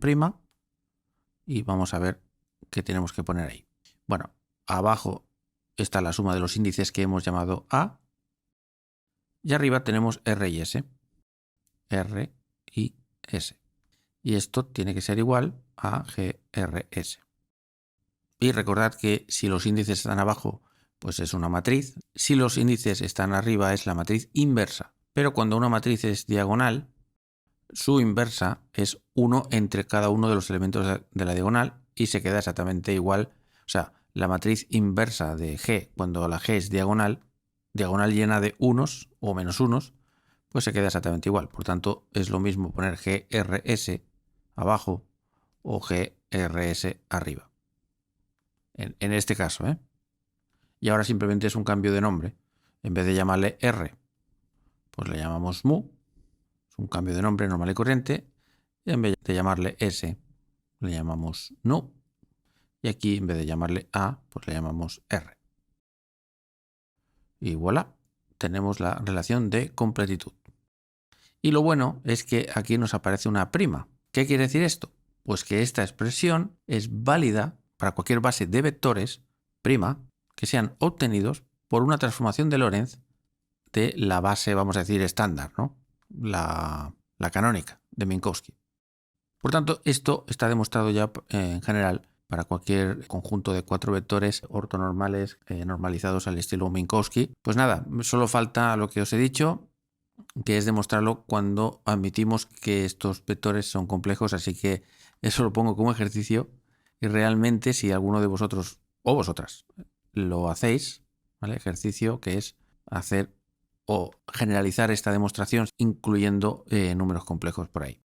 Y vamos a ver qué tenemos que poner ahí. Bueno, abajo está la suma de los índices que hemos llamado A. Y arriba tenemos R y S. R y S. Y esto tiene que ser igual a GRS. Y recordad que si los índices están abajo, pues es una matriz. Si los índices están arriba, es la matriz inversa. Pero cuando una matriz es diagonal, su inversa es 1 entre cada uno de los elementos de la diagonal y se queda exactamente igual. O sea, la matriz inversa de G, cuando la G es diagonal llena de unos o menos unos, pues se queda exactamente igual. Por tanto, es lo mismo poner GRS abajo o GRS arriba. En este caso, ¿eh? Y ahora simplemente es un cambio de nombre. En vez de llamarle R, pues le llamamos mu. Es un cambio de nombre normal y corriente. Y en vez de llamarle S, le llamamos nu. Y aquí, en vez de llamarle A, pues le llamamos R. Y voilà, tenemos la relación de completitud. Y lo bueno es que aquí nos aparece una prima. ¿Qué quiere decir esto? Pues que esta expresión es válida para cualquier base de vectores prima que sean obtenidos por una transformación de Lorentz de la base, vamos a decir, estándar, ¿no? La canónica de Minkowski. Por tanto, esto está demostrado ya en general para cualquier conjunto de 4 vectores ortonormales normalizados al estilo Minkowski. Pues nada, solo falta lo que os he dicho, que es demostrarlo cuando admitimos que estos vectores son complejos, así que eso lo pongo como ejercicio y realmente si alguno de vosotros o vosotras lo hacéis, ¿vale? Ejercicio que es hacer o generalizar esta demostración incluyendo números complejos por ahí.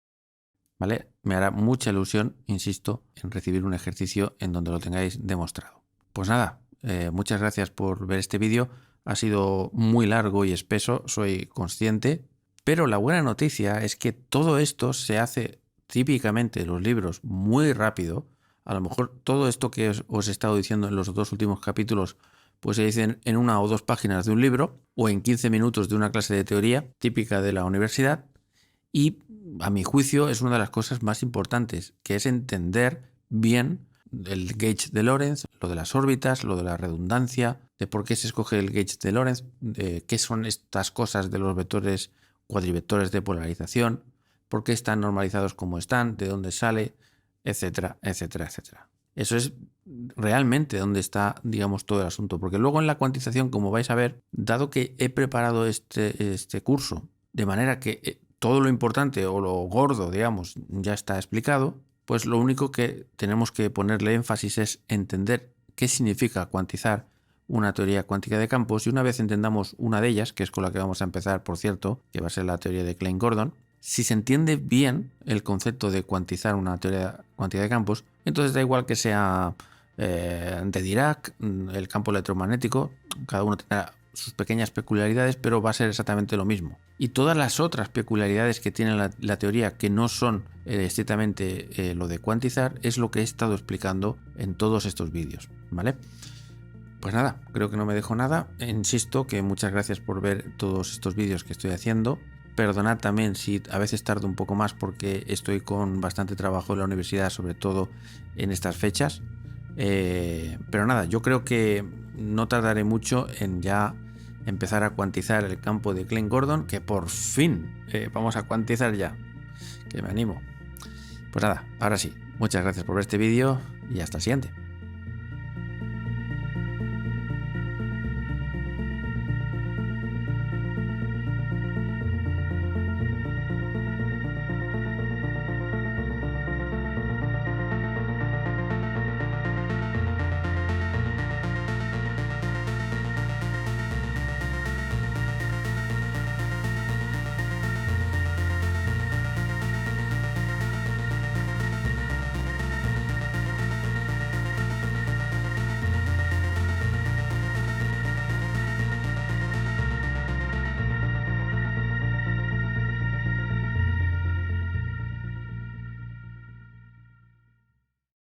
¿Vale? Me hará mucha ilusión, insisto, en recibir un ejercicio en donde lo tengáis demostrado. Pues nada, muchas gracias por ver este vídeo. Ha sido muy largo y espeso, soy consciente, pero la buena noticia es que todo esto se hace típicamente en los libros muy rápido. A lo mejor todo esto que os he estado diciendo en los 2 últimos capítulos pues se dicen en 1 o 2 páginas de un libro o en 15 minutos de una clase de teoría típica de la universidad. Y a mi juicio es una de las cosas más importantes, que es entender bien el gauge de Lorentz, lo de las órbitas, lo de la redundancia, de por qué se escoge el gauge de Lorentz, de qué son estas cosas de los vectores cuadrivectores de polarización, por qué están normalizados como están, de dónde sale, etcétera, etcétera, etcétera. Eso es realmente donde está, digamos, todo el asunto, porque luego en la cuantización, como vais a ver, dado que he preparado este curso de manera que todo lo importante o lo gordo, digamos, ya está explicado, pues lo único que tenemos que ponerle énfasis es entender qué significa cuantizar una teoría cuántica de campos, y una vez entendamos una de ellas, que es con la que vamos a empezar, por cierto, que va a ser la teoría de Klein-Gordon, si se entiende bien el concepto de cuantizar una teoría cuántica de campos, entonces da igual que sea de Dirac, el campo electromagnético, cada uno tendrá sus pequeñas peculiaridades, pero va a ser exactamente lo mismo. Y todas las otras peculiaridades que tiene la teoría, que no son estrictamente lo de cuantizar, es lo que he estado explicando en todos estos vídeos, ¿vale? Pues nada, creo que no me dejo nada. Insisto que muchas gracias por ver todos estos vídeos que estoy haciendo. Perdonad también si a veces tardo un poco más porque estoy con bastante trabajo en la universidad, sobre todo en estas fechas. Pero nada, yo creo que no tardaré mucho en ya empezar a cuantizar el campo de Klein-Gordon, que por fin vamos a cuantizar ya, que me animo. Pues nada, ahora sí, muchas gracias por ver este vídeo y hasta el siguiente.